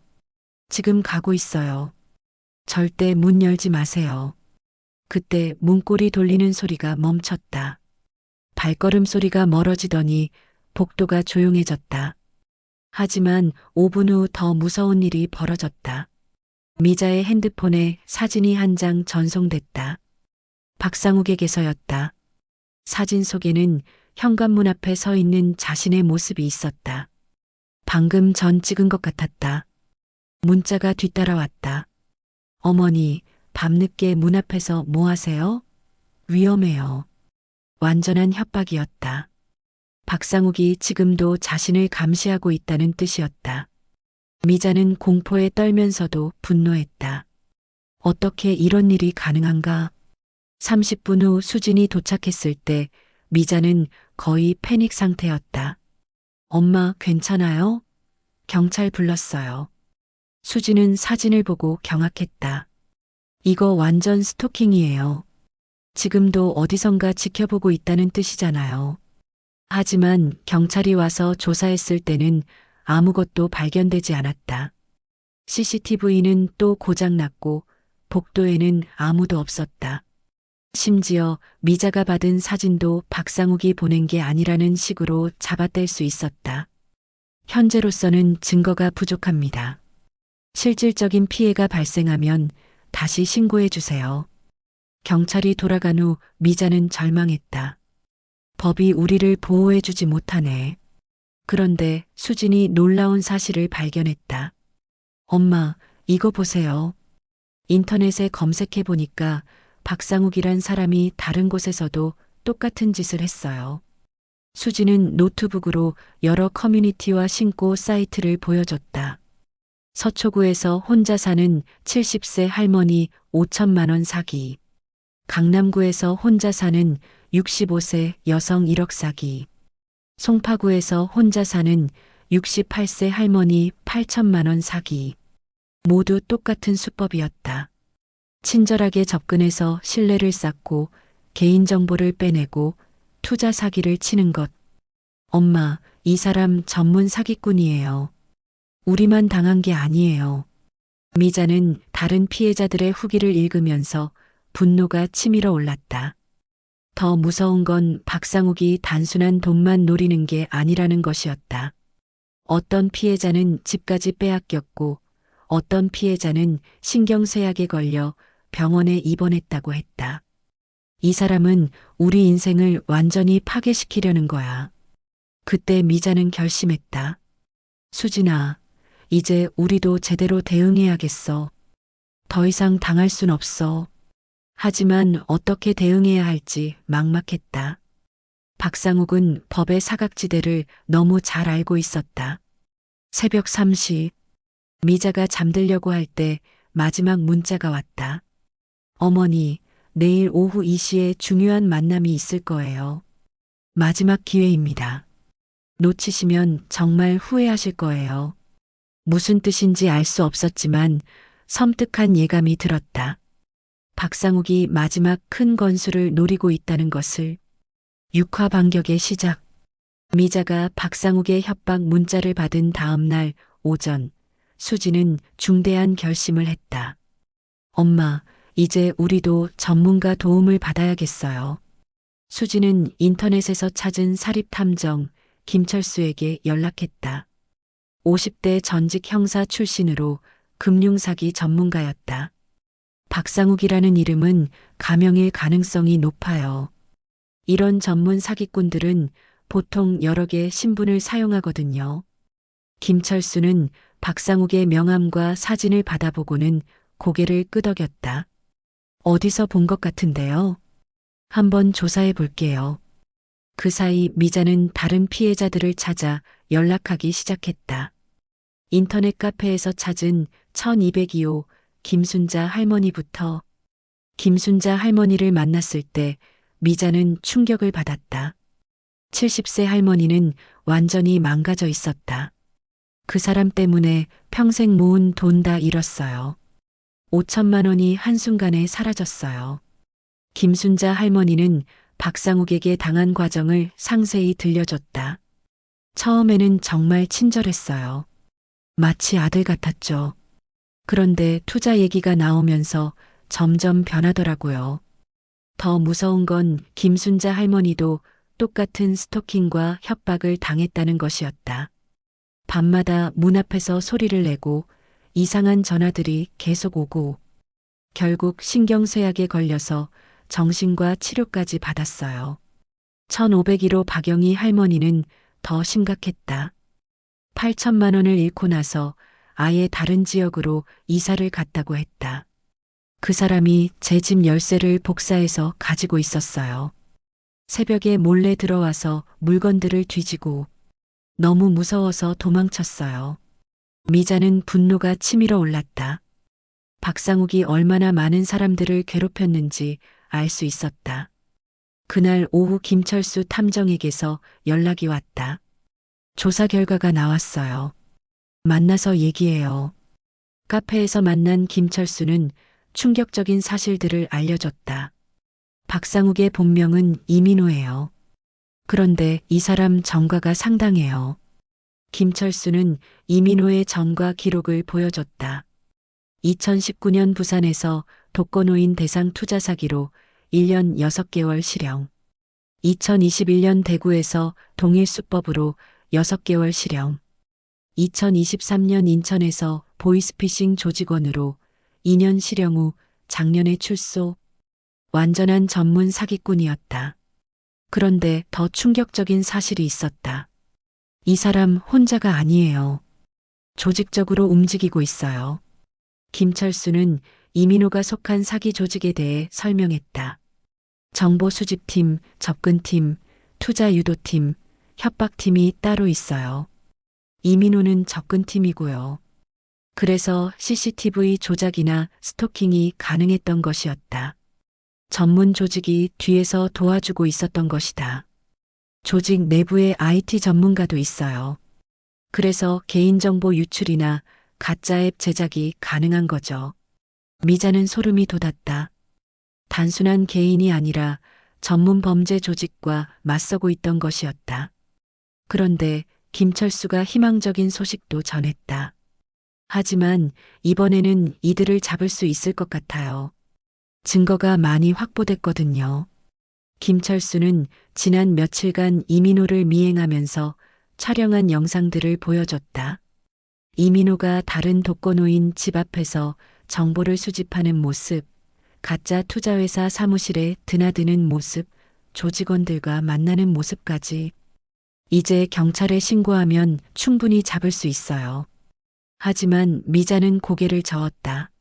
지금 가고 있어요. 절대 문 열지 마세요. 그때 문고리 돌리는 소리가 멈췄다. 발걸음 소리가 멀어지더니 복도가 조용해졌다. 하지만 5분 후 더 무서운 일이 벌어졌다. 미자의 핸드폰에 사진이 한 장 전송됐다. 박상욱에게서였다. 사진 속에는 현관문 앞에 서 있는 자신의 모습이 있었다. 방금 전 찍은 것 같았다. 문자가 뒤따라왔다. 어머니, 밤늦게 문 앞에서 뭐 하세요? 위험해요. 완전한 협박이었다. 박상욱이 지금도 자신을 감시하고 있다는 뜻이었다. 미자는 공포에 떨면서도 분노했다. 어떻게 이런 일이 가능한가? 30분 후 수진이 도착했을 때 미자는 거의 패닉 상태였다. 엄마, 괜찮아요? 경찰 불렀어요. 수진은 사진을 보고 경악했다. 이거 완전 스토킹이에요. 지금도 어디선가 지켜보고 있다는 뜻이잖아요. 하지만 경찰이 와서 조사했을 때는 아무것도 발견되지 않았다. CCTV는 또 고장났고 복도에는 아무도 없었다. 심지어 미자가 받은 사진도 박상욱이 보낸 게 아니라는 식으로 잡아뗄 수 있었다. 현재로서는 증거가 부족합니다. 실질적인 피해가 발생하면 다시 신고해 주세요. 경찰이 돌아간 후 미자는 절망했다. 법이 우리를 보호해 주지 못하네. 그런데 수진이 놀라운 사실을 발견했다. 엄마, 이거 보세요. 인터넷에 검색해 보니까 박상욱이란 사람이 다른 곳에서도 똑같은 짓을 했어요. 수진은 노트북으로 여러 커뮤니티와 신고 사이트를 보여줬다. 서초구에서 혼자 사는 70세 할머니 5천만 원 사기. 강남구에서 혼자 사는 65세 여성 1억 사기. 송파구에서 혼자 사는 68세 할머니 8천만 원 사기. 모두 똑같은 수법이었다. 친절하게 접근해서 신뢰를 쌓고 개인정보를 빼내고 투자 사기를 치는 것. 엄마, 이 사람 전문 사기꾼이에요. 우리만 당한 게 아니에요. 미자는 다른 피해자들의 후기를 읽으면서 분노가 치밀어 올랐다. 더 무서운 건 박상욱이 단순한 돈만 노리는 게 아니라는 것이었다. 어떤 피해자는 집까지 빼앗겼고 어떤 피해자는 신경쇠약에 걸려 병원에 입원했다고 했다. 이 사람은 우리 인생을 완전히 파괴시키려는 거야. 그때 미자는 결심했다. 수진아, 이제 우리도 제대로 대응해야겠어. 더 이상 당할 순 없어. 하지만 어떻게 대응해야 할지 막막했다. 박상욱은 법의 사각지대를 너무 잘 알고 있었다. 새벽 3시, 미자가 잠들려고 할 때 마지막 문자가 왔다. 어머니, 내일 오후 2시에 중요한 만남이 있을 거예요. 마지막 기회입니다. 놓치시면 정말 후회하실 거예요. 무슨 뜻인지 알 수 없었지만 섬뜩한 예감이 들었다. 박상욱이 마지막 큰 건수를 노리고 있다는 것을. 육화 반격의 시작. 미자가 박상욱의 협박 문자를 받은 다음 날 오전, 수지는 중대한 결심을 했다. 엄마, 이제 우리도 전문가 도움을 받아야겠어요. 수지는 인터넷에서 찾은 사립탐정 김철수에게 연락했다. 50대 전직 형사 출신으로 금융사기 전문가였다. 박상욱이라는 이름은 가명일 가능성이 높아요. 이런 전문 사기꾼들은 보통 여러 개의 신분을 사용하거든요. 김철수는 박상욱의 명함과 사진을 받아보고는 고개를 끄덕였다. 어디서 본 것 같은데요? 한번 조사해 볼게요. 그 사이 미자는 다른 피해자들을 찾아 연락하기 시작했다. 인터넷 카페에서 찾은 1202호 김순자 할머니부터. 김순자 할머니를 만났을 때 미자는 충격을 받았다. 70세 할머니는 완전히 망가져 있었다. 그 사람 때문에 평생 모은 돈 다 잃었어요. 5천만 원이 한순간에 사라졌어요. 김순자 할머니는 박상욱에게 당한 과정을 상세히 들려줬다. 처음에는 정말 친절했어요. 마치 아들 같았죠. 그런데 투자 얘기가 나오면서 점점 변하더라고요. 더 무서운 건 김순자 할머니도 똑같은 스토킹과 협박을 당했다는 것이었다. 밤마다 문 앞에서 소리를 내고 이상한 전화들이 계속 오고 결국 신경쇠약에 걸려서 정신과 치료까지 받았어요. 1501호 박영희 할머니는 더 심각했다. 8천만 원을 잃고 나서 아예 다른 지역으로 이사를 갔다고 했다. 그 사람이 제 집 열쇠를 복사해서 가지고 있었어요. 새벽에 몰래 들어와서 물건들을 뒤지고 너무 무서워서 도망쳤어요. 미자는 분노가 치밀어 올랐다. 박상욱이 얼마나 많은 사람들을 괴롭혔는지 알 수 있었다. 그날 오후 김철수 탐정에게서 연락이 왔다. 조사 결과가 나왔어요. 만나서 얘기해요. 카페에서 만난 김철수는 충격적인 사실들을 알려줬다. 박상욱의 본명은 이민호예요. 그런데 이 사람 전과가 상당해요. 김철수는 이민호의 전과 기록을 보여줬다. 2019년 부산에서 독거노인 대상 투자 사기로 1년 6개월 실형. 2021년 대구에서 동일수법으로 6개월 실형. 2023년 인천에서 보이스피싱 조직원으로 2년 실형 후 작년에 출소. 완전한 전문 사기꾼이었다. 그런데 더 충격적인 사실이 있었다. 이 사람 혼자가 아니에요. 조직적으로 움직이고 있어요. 김철수는 이민호가 속한 사기 조직에 대해 설명했다. 정보 수집팀, 접근팀, 투자 유도팀, 협박팀이 따로 있어요. 이민호는 접근팀이고요. 그래서 CCTV 조작이나 스토킹이 가능했던 것이었다. 전문 조직이 뒤에서 도와주고 있었던 것이다. 조직 내부에 IT 전문가도 있어요. 그래서 개인정보 유출이나 가짜 앱 제작이 가능한 거죠. 미자는 소름이 돋았다. 단순한 개인이 아니라 전문 범죄 조직과 맞서고 있던 것이었다. 그런데 김철수가 희망적인 소식도 전했다. 하지만 이번에는 이들을 잡을 수 있을 것 같아요. 증거가 많이 확보됐거든요. 김철수는 지난 며칠간 이민호를 미행하면서 촬영한 영상들을 보여줬다. 이민호가 다른 독거노인 집 앞에서 정보를 수집하는 모습, 가짜 투자회사 사무실에 드나드는 모습, 조직원들과 만나는 모습까지. 이제 경찰에 신고하면 충분히 잡을 수 있어요. 하지만 미자는 고개를 저었다.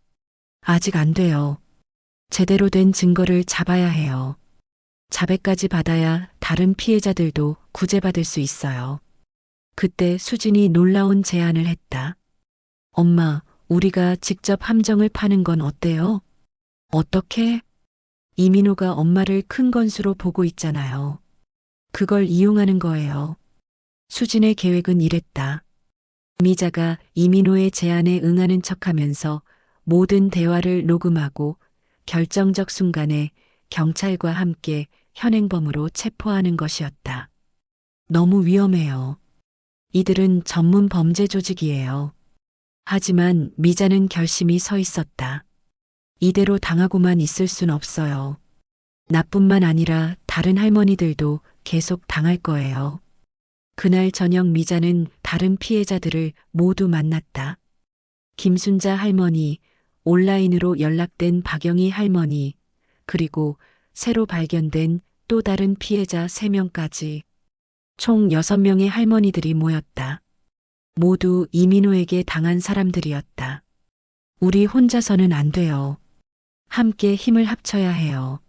아직 안 돼요. 제대로 된 증거를 잡아야 해요. 자백까지 받아야 다른 피해자들도 구제받을 수 있어요. 그때 수진이 놀라운 제안을 했다. 엄마, 우리가 직접 함정을 파는 건 어때요? 어떻게? 이민호가 엄마를 큰 건수로 보고 있잖아요. 그걸 이용하는 거예요. 수진의 계획은 이랬다. 미자가 이민호의 제안에 응하는 척하면서 모든 대화를 녹음하고 결정적 순간에 경찰과 함께 현행범으로 체포하는 것이었다. 너무 위험해요. 이들은 전문 범죄 조직이에요. 하지만 미자는 결심이 서 있었다. 이대로 당하고만 있을 순 없어요. 나뿐만 아니라 다른 할머니들도 계속 당할 거예요. 그날 저녁 미자는 다른 피해자들을 모두 만났다. 김순자 할머니, 온라인으로 연락된 박영희 할머니, 그리고 새로 발견된 또 다른 피해자 3명까지 총 6명의 할머니들이 모였다. 모두 이민호에게 당한 사람들이었다. 우리 혼자서는 안 돼요. 함께 힘을 합쳐야 해요.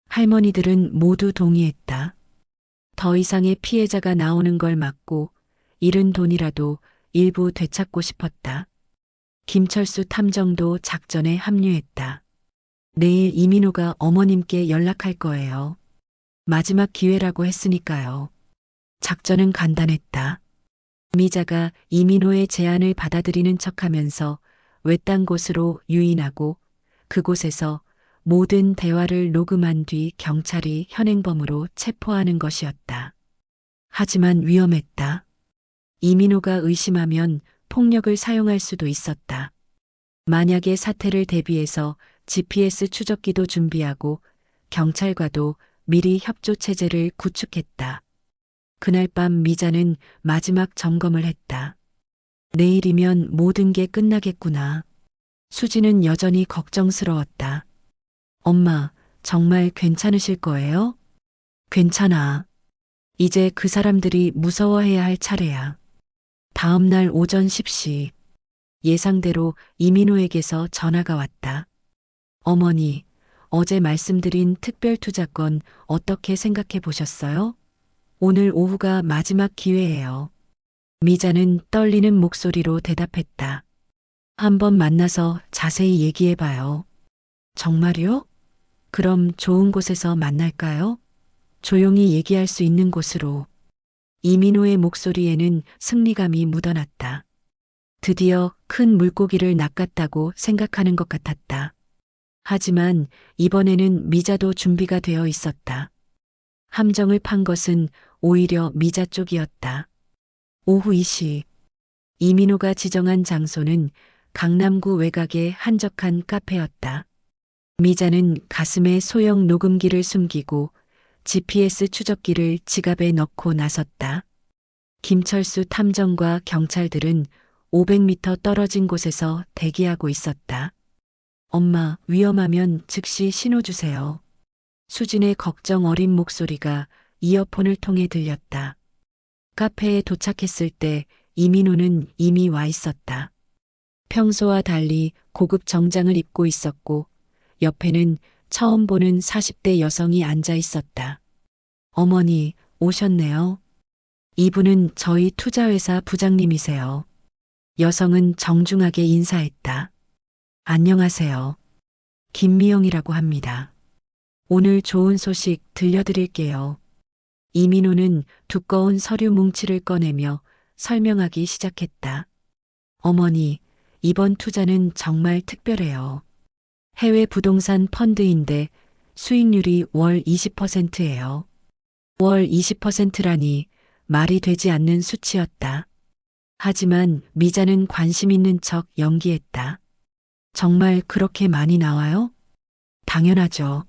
할머니들은 모두 동의했다. 더 이상의 피해자가 나오는 걸 막고 잃은 돈이라도 일부 되찾고 싶었다. 김철수 탐정도 작전에 합류했다. 내일 이민호가 어머님께 연락할 거예요. 마지막 기회라고 했으니까요. 작전은 간단했다. 미자가 이민호의 제안을 받아들이는 척하면서 외딴 곳으로 유인하고 그곳에서 모든 대화를 녹음한 뒤 경찰이 현행범으로 체포하는 것이었다. 하지만 위험했다. 이민호가 의심하면 폭력을 사용할 수도 있었다. 만약의 사태를 대비해서 GPS 추적기도 준비하고 경찰과도 미리 협조 체제를 구축했다. 그날 밤 미자는 마지막 점검을 했다. 내일이면 모든 게 끝나겠구나. 수지는 여전히 걱정스러웠다. 엄마, 정말 괜찮으실 거예요? 괜찮아. 이제 그 사람들이 무서워해야 할 차례야. 다음 날 오전 10시. 예상대로 이민호에게서 전화가 왔다. 어머니, 어제 말씀드린 특별투자건 어떻게 생각해 보셨어요? 오늘 오후가 마지막 기회예요. 미자는 떨리는 목소리로 대답했다. 한번 만나서 자세히 얘기해봐요. 정말요? 그럼 좋은 곳에서 만날까요? 조용히 얘기할 수 있는 곳으로. 이민호의 목소리에는 승리감이 묻어났다. 드디어 큰 물고기를 낚았다고 생각하는 것 같았다. 하지만 이번에는 미자도 준비가 되어 있었다. 함정을 판 것은 오히려 미자 쪽이었다. 오후 2시. 이민호가 지정한 장소는 강남구 외곽의 한적한 카페였다. 미자는 가슴에 소형 녹음기를 숨기고 GPS 추적기를 지갑에 넣고 나섰다. 김철수 탐정과 경찰들은 500m 떨어진 곳에서 대기하고 있었다. 엄마, 위험하면 즉시 신호 주세요. 수진의 걱정 어린 목소리가 이어폰을 통해 들렸다. 카페에 도착했을 때 이민호는 이미 와 있었다. 평소와 달리 고급 정장을 입고 있었고 옆에는 처음 보는 40대 여성이 앉아 있었다. 어머니, 오셨네요. 이분은 저희 투자회사 부장님이세요. 여성은 정중하게 인사했다. 안녕하세요. 김미영이라고 합니다. 오늘 좋은 소식 들려드릴게요. 이민호는 두꺼운 서류 뭉치를 꺼내며 설명하기 시작했다. 어머니, 이번 투자는 정말 특별해요. 해외 부동산 펀드인데 수익률이 월 20%예요. 월 20%라니 말이 되지 않는 수치였다. 하지만 미자는 관심 있는 척 연기했다. 정말 그렇게 많이 나와요? 당연하죠.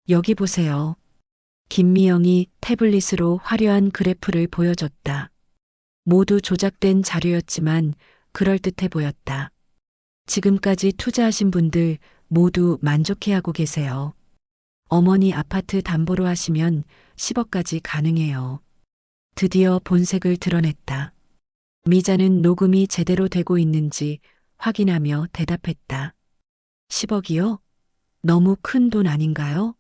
여기 보세요. 김미영이 태블릿으로 화려한 그래프를 보여줬다. 모두 조작된 자료였지만 그럴듯해 보였다. 지금까지 투자하신 분들 모두 만족해하고 계세요. 어머니 아파트 담보로 하시면 10억까지 가능해요. 드디어 본색을 드러냈다. 미자는 녹음이 제대로 되고 있는지 확인하며 대답했다. 10억이요? 너무 큰 돈 아닌가요?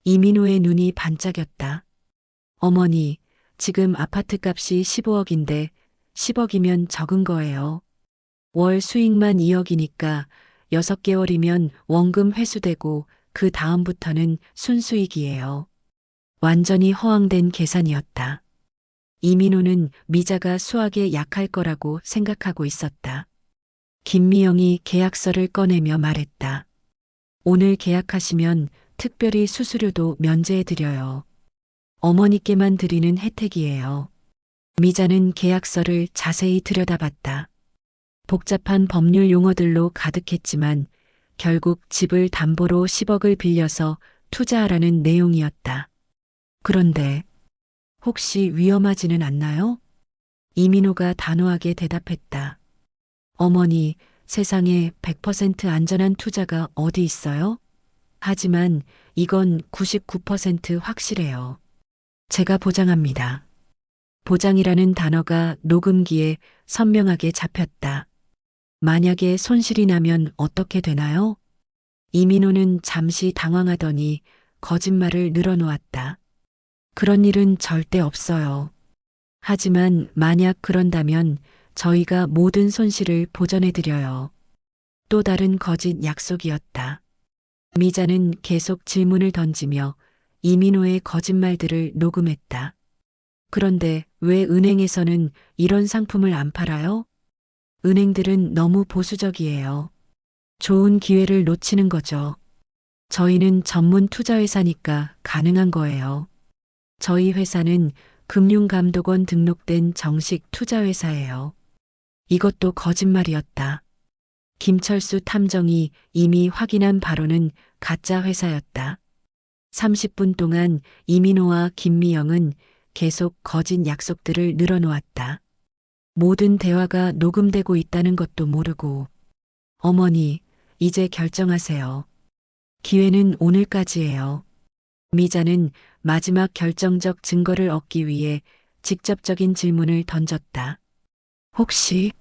이민호의 눈이 반짝였다. 어머니, 지금 아파트 값이 15억인데 10억이면 적은 거예요. 월 수익만 2억이니까 6개월이면 원금 회수되고 그 다음부터는 순수익이에요. 완전히 허황된 계산이었다. 이민호는 미자가 수학에 약할 거라고 생각하고 있었다. 김미영이 계약서를 꺼내며 말했다. 오늘 계약하시면 특별히 수수료도 면제해드려요. 어머니께만 드리는 혜택이에요. 미자는 계약서를 자세히 들여다봤다. 복잡한 법률 용어들로 가득했지만 결국 집을 담보로 10억을 빌려서 투자하라는 내용이었다. 그런데 혹시 위험하지는 않나요? 이민호가 단호하게 대답했다. 어머니, 세상에 100% 안전한 투자가 어디 있어요? 하지만 이건 99% 확실해요. 제가 보장합니다. 보장이라는 단어가 녹음기에 선명하게 잡혔다. 만약에 손실이 나면 어떻게 되나요? 이민호는 잠시 당황하더니 거짓말을 늘어놓았다. 그런 일은 절대 없어요. 하지만 만약 그런다면 저희가 모든 손실을 보전해드려요. 또 다른 거짓 약속이었다. 미자는 계속 질문을 던지며 이민호의 거짓말들을 녹음했다. 그런데 왜 은행에서는 이런 상품을 안 팔아요? 은행들은 너무 보수적이에요. 좋은 기회를 놓치는 거죠. 저희는 전문 투자회사니까 가능한 거예요. 저희 회사는 금융감독원 등록된 정식 투자회사예요. 이것도 거짓말이었다. 김철수 탐정이 이미 확인한 바로는 가짜 회사였다. 30분 동안 이민호와 김미영은 계속 거짓 약속들을 늘어놓았다. 모든 대화가 녹음되고 있다는 것도 모르고 어머니, 이제 결정하세요. 기회는 오늘까지예요. 미자는 마지막 결정적 증거를 얻기 위해 직접적인 질문을 던졌다. 혹시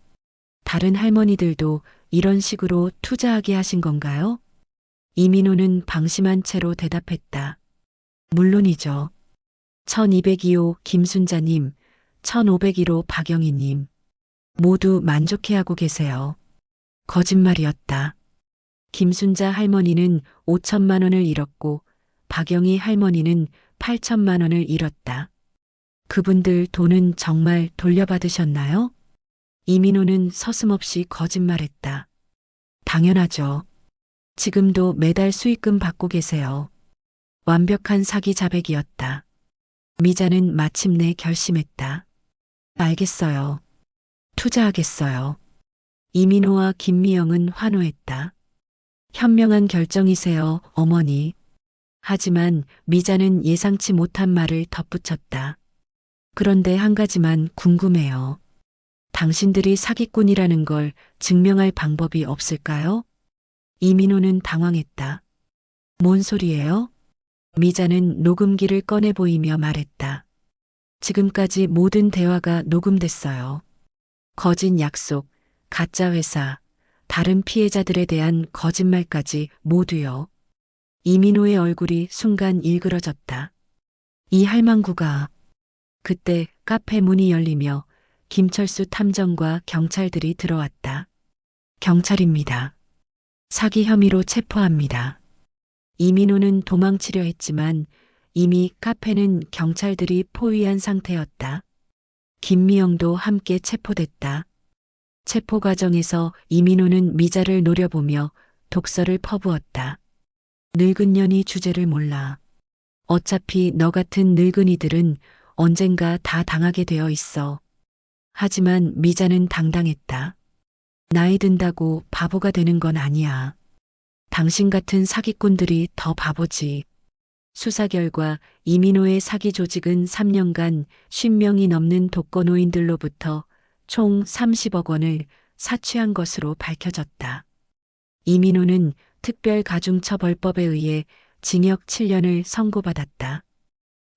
다른 할머니들도 이런 식으로 투자하게 하신 건가요? 이민호는 방심한 채로 대답했다. 물론이죠. 1202호 김순자님, 1501호 박영희님. 모두 만족해하고 계세요. 거짓말이었다. 김순자 할머니는 5천만 원을 잃었고 박영희 할머니는 8천만 원을 잃었다. 그분들 돈은 정말 돌려받으셨나요? 이민호는 서슴없이 거짓말했다. 당연하죠. 지금도 매달 수익금 받고 계세요. 완벽한 사기 자백이었다. 미자는 마침내 결심했다. 알겠어요. 투자하겠어요. 이민호와 김미영은 환호했다. 현명한 결정이세요, 어머니. 하지만 미자는 예상치 못한 말을 덧붙였다. 그런데 한 가지만 궁금해요. 당신들이 사기꾼이라는 걸 증명할 방법이 없을까요? 이민호는 당황했다. 뭔 소리예요? 미자는 녹음기를 꺼내 보이며 말했다. 지금까지 모든 대화가 녹음됐어요. 거짓 약속, 가짜 회사, 다른 피해자들에 대한 거짓말까지 모두요. 이민호의 얼굴이 순간 일그러졌다. 이 할망구가. 그때 카페 문이 열리며 김철수 탐정과 경찰들이 들어왔다. 경찰입니다. 사기 혐의로 체포합니다. 이민호는 도망치려 했지만 이미 카페는 경찰들이 포위한 상태였다. 김미영도 함께 체포됐다. 체포 과정에서 이민호는 미자를 노려보며 독설을 퍼부었다. 늙은 년이 주제를 몰라. 어차피 너 같은 늙은이들은 언젠가 다 당하게 되어 있어. 하지만 미자는 당당했다. 나이 든다고 바보가 되는 건 아니야. 당신 같은 사기꾼들이 더 바보지. 수사 결과 이민호의 사기 조직은 3년간 50명이 넘는 독거노인들로부터 총 30억 원을 사취한 것으로 밝혀졌다. 이민호는 특별가중처벌법에 의해 징역 7년을 선고받았다.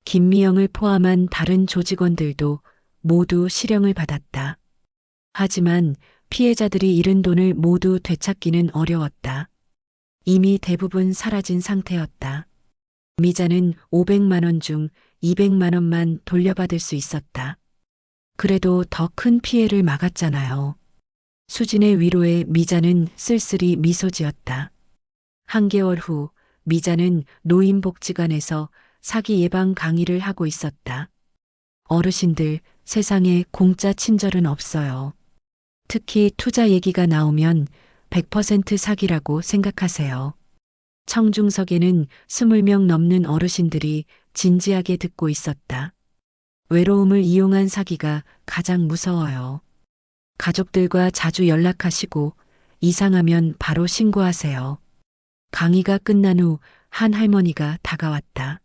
김미영을 포함한 다른 조직원들도 모두 실형을 받았다. 하지만 피해자들이 잃은 돈을 모두 되찾기는 어려웠다. 이미 대부분 사라진 상태였다. 미자는 500만 원 중 200만 원만 돌려받을 수 있었다. 그래도 더 큰 피해를 막았잖아요. 수진의 위로에 미자는 쓸쓸히 미소 지었다. 한 개월 후 미자는 노인복지관에서 사기 예방 강의를 하고 있었다. 어르신들, 세상에 공짜 친절은 없어요. 특히 투자 얘기가 나오면 100% 사기라고 생각하세요. 청중석에는 20명 넘는 어르신들이 진지하게 듣고 있었다. 외로움을 이용한 사기가 가장 무서워요. 가족들과 자주 연락하시고 이상하면 바로 신고하세요. 강의가 끝난 후 한 할머니가 다가왔다.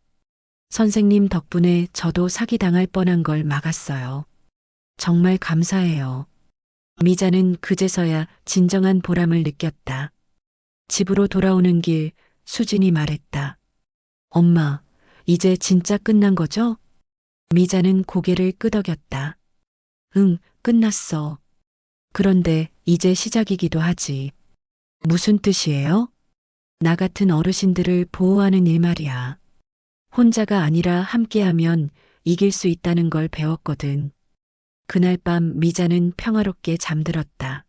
선생님 덕분에 저도 사기당할 뻔한 걸 막았어요. 정말 감사해요. 미자는 그제서야 진정한 보람을 느꼈다. 집으로 돌아오는 길 수진이 말했다. 엄마, 이제 진짜 끝난 거죠? 미자는 고개를 끄덕였다. 응, 끝났어. 그런데 이제 시작이기도 하지. 무슨 뜻이에요? 나 같은 어르신들을 보호하는 일 말이야. 혼자가 아니라 함께하면 이길 수 있다는 걸 배웠거든. 그날 밤 미자는 평화롭게 잠들었다.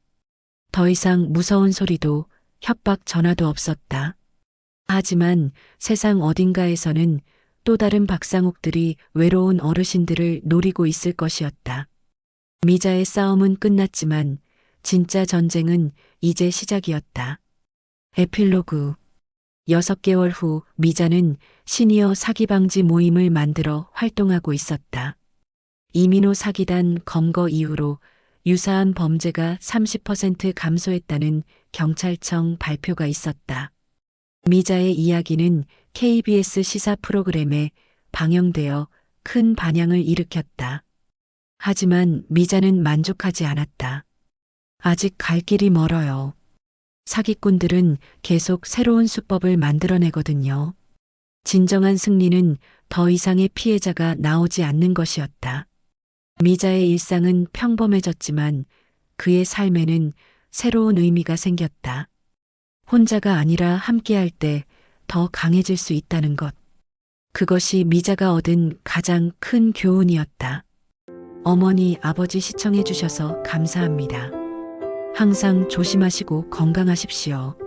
더 이상 무서운 소리도 협박 전화도 없었다. 하지만 세상 어딘가에서는 또 다른 박상욱들이 외로운 어르신들을 노리고 있을 것이었다. 미자의 싸움은 끝났지만 진짜 전쟁은 이제 시작이었다. 에필로그 6개월 후 미자는 시니어 사기방지 모임을 만들어 활동하고 있었다. 이민호 사기단 검거 이후로 유사한 범죄가 30% 감소했다는 경찰청 발표가 있었다. 미자의 이야기는 KBS 시사 프로그램에 방영되어 큰 반향을 일으켰다. 하지만 미자는 만족하지 않았다. 아직 갈 길이 멀어요. 사기꾼들은 계속 새로운 수법을 만들어내거든요. 진정한 승리는 더 이상의 피해자가 나오지 않는 것이었다. 미자의 일상은 평범해졌지만 그의 삶에는 새로운 의미가 생겼다. 혼자가 아니라 함께할 때 더 강해질 수 있다는 것. 그것이 미자가 얻은 가장 큰 교훈이었다. 어머니, 아버지 시청해 주셔서 감사합니다. 항상 조심하시고 건강하십시오.